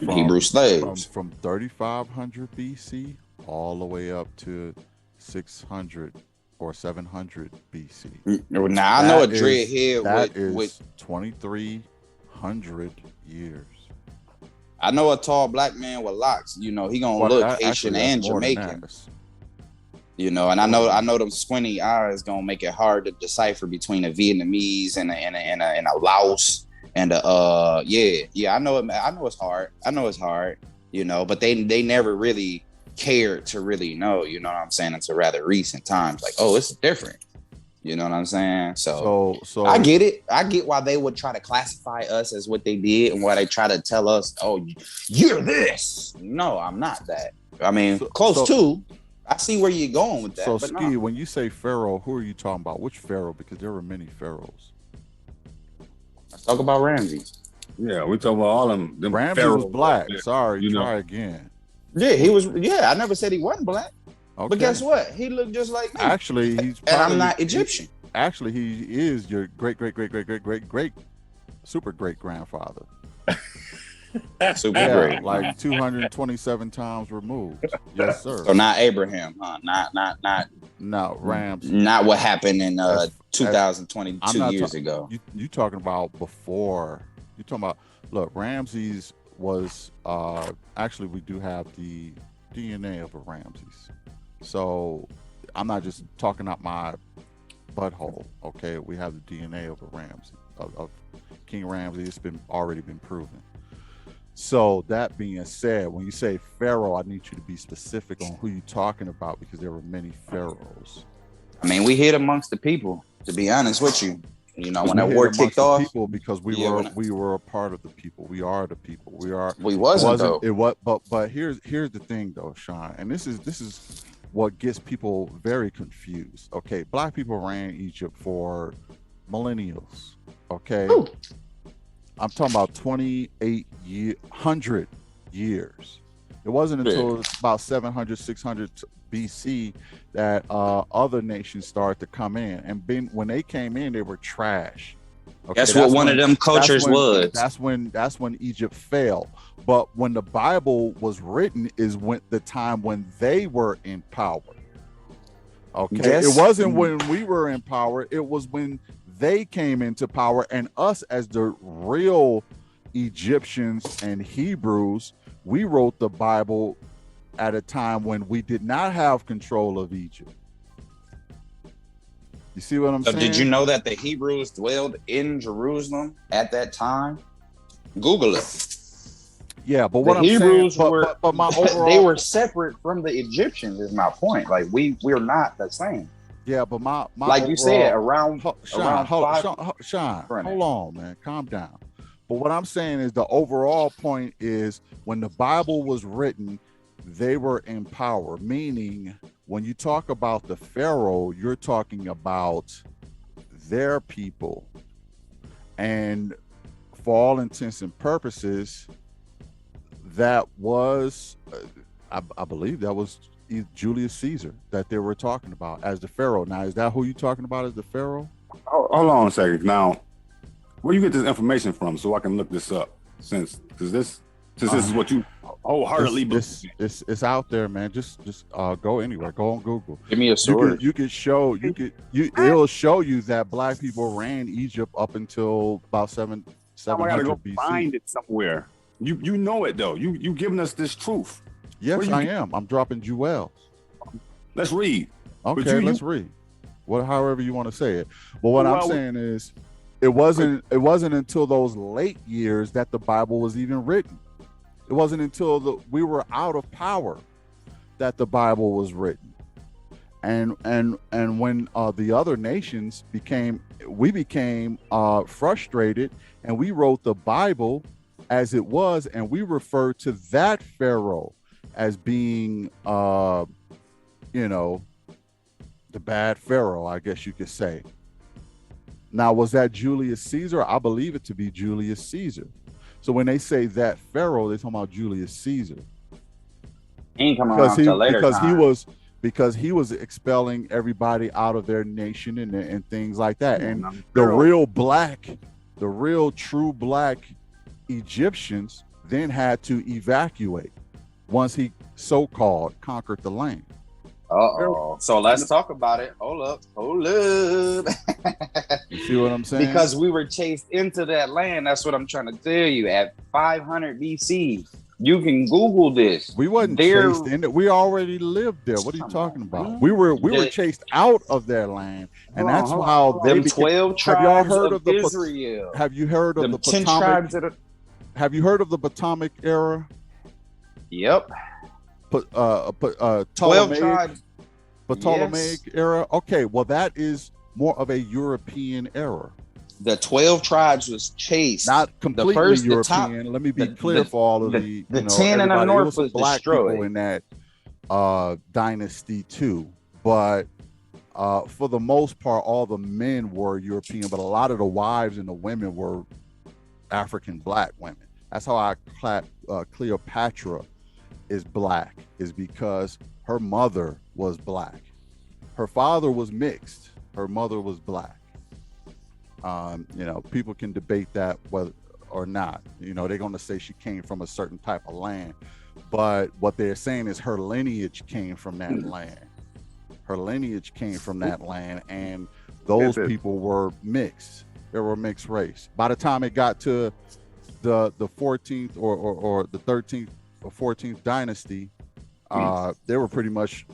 S2: Hebrew slaves
S1: from 3500 BC all the way up to 600 or 700 BC.
S2: Now I know a dreadhead
S1: with 2300 years.
S2: I know a tall black man with locks. You know, he gonna look Haitian and Jamaican. You know, and I know them squinty eyes gonna make it hard to decipher between a Vietnamese and a Laos. And I know it's hard, you know, but they never really cared to really know, you know what I'm saying, until rather recent times, like, oh, it's different, you know what I'm saying? So I get it. I get why they would try to classify us as what they did and why they try to tell us, oh, you're this. No, I'm not that. I mean, close to. I see where you're going with that.
S1: So, Ski, when you say Pharaoh, who are you talking about? Which Pharaoh? Because there were many pharaohs.
S2: Talk about Ramses.
S3: Yeah, we talk about all them
S1: Ramses was black. Sorry, try again.
S2: Yeah, he was. Yeah, I never said he wasn't black. Okay. But guess what? He looked just like me.
S1: Actually,
S2: and I'm not Egyptian.
S1: Actually, he is your great super great grandfather.
S2: Super great,
S1: like 227 times removed. Yes, sir.
S2: So not Abraham, huh?
S1: No, Rams.
S2: Not what happened in 2022 years ago.
S1: You talking about before? You talking about? Look, Ramses was actually we do have the DNA of a Ramses. So I'm not just talking out my butthole. Okay, we have the DNA of a Ramses of King Ramses. It's already been proven. So that being said, when you say Pharaoh, I need you to be specific on who you're talking about because there were many pharaohs.
S2: I mean, we hid amongst the people, to be honest with you. You know, when that war kicked off,
S1: people because we were a part of the people. We are the people.
S2: We wasn't though.
S1: It was, but here's the thing though, Sean, and this is what gets people very confused. Okay, black people ran Egypt for millennials. Okay. Ooh. I'm talking about 2,800 years. It wasn't until about 700, 600 BC that other nations started to come in. And when they came in, they were trash. Okay,
S2: that's what one of them cultures was.
S1: That's when Egypt fell. But when the Bible was written is when the time when they were in power. Okay, yes. It wasn't when we were in power. It was when they came into power, and us as the real Egyptians and Hebrews, we wrote the Bible at a time when we did not have control of Egypt. You see what I'm saying?
S2: Did you know that the Hebrews dwelled in Jerusalem at that time? Google it.
S1: Yeah, but what
S2: the
S1: I'm
S2: Hebrews
S1: saying,
S2: were,
S1: but my overall,
S2: they were separate from the Egyptians. Is my point. Like we're not the same.
S1: Yeah, but my
S2: like
S1: overall,
S2: you said, around
S1: Sean,
S2: five.
S1: Sean, hold on, man, calm down. But what I'm saying is the overall point is when the Bible was written, they were in power. Meaning, when you talk about the Pharaoh, you're talking about their people, and for all intents and purposes, that was, I believe that was Julius Caesar that they were talking about as the Pharaoh. Now, is that who you're talking about as the Pharaoh?
S3: Hold on a second. Now, where you get this information from so I can look this up? Since this is what you wholeheartly believe.
S1: It's out there, man. Just go anywhere. Go on Google.
S2: Give me a source.
S1: It'll show you that black people ran Egypt up until about 700 BC.
S4: Find it somewhere. You know it though. You giving us this truth.
S1: Yes, I am. I'm dropping jewels.
S4: Let's read.
S1: Okay, let's read. However you want to say it. But what I'm saying is, it wasn't until those late years that the Bible was even written. It wasn't until we were out of power that the Bible was written. And when the other nations became frustrated, and we wrote the Bible as it was, and we referred to that Pharaoh as being, the bad Pharaoh, I guess you could say. Now, was that Julius Caesar? I believe it to be Julius Caesar. So when they say that Pharaoh, they're talking about Julius Caesar.
S2: He ain't coming around till later
S1: because he was expelling everybody out of their nation and things like that. And the real true black Egyptians then had to evacuate once he so-called conquered the land.
S2: So let's talk about it. Hold up.
S1: You see what I'm saying?
S2: Because we were chased into that land. That's what I'm trying to tell you. At 500 BC, you can Google this.
S1: We wasn't chased in it. We already lived there. What are you talking about? We were chased out of their land, and that's how they became.
S2: 12 tribes of Israel.
S1: Have you heard of the
S2: 10 tribes
S1: Potomac? Have you heard of the Potomac era?
S2: Yep.
S1: 12
S2: tribes.
S1: Ptolemaic era. Okay, well, that is more of a European era.
S2: The 12 tribes was chased.
S1: Not completely European. Let me be clear for all of the
S2: 10 in the north was
S1: black
S2: destroyed.
S1: people in that dynasty too. But for the most part, all the men were European, but a lot of the wives and the women were African black women. That's how Cleopatra is black, is because her mother was black. Her father was mixed. Her mother was black. People can debate that whether or not. They're going to say she came from a certain type of land, but what they're saying is her lineage came from that land. Her lineage came from that land, and those people were mixed. They were mixed race. By the time it got to the 14th or the 13th or 14th dynasty, they were pretty much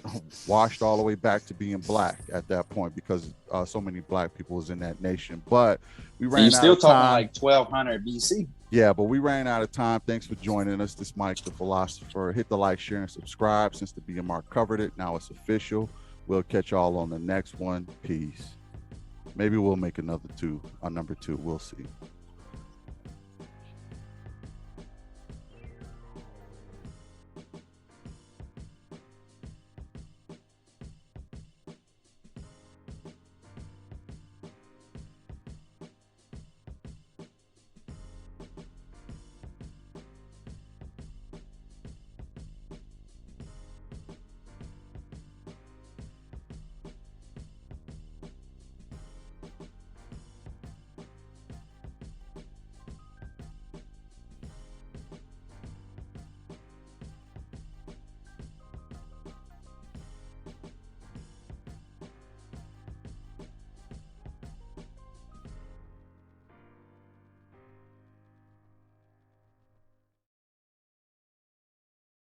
S1: washed all the way back to being black at that point, because so many black people was in that nation. But we ran out of time.
S2: You're still talking like 1200 BC.
S1: Yeah, but we ran out of time. Thanks for joining us. This Mike the Philosopher. Hit the like, share, and subscribe. Since the BMR covered it, now it's official. We'll catch y'all on the next one. Peace. Maybe we'll make another number two. We'll see.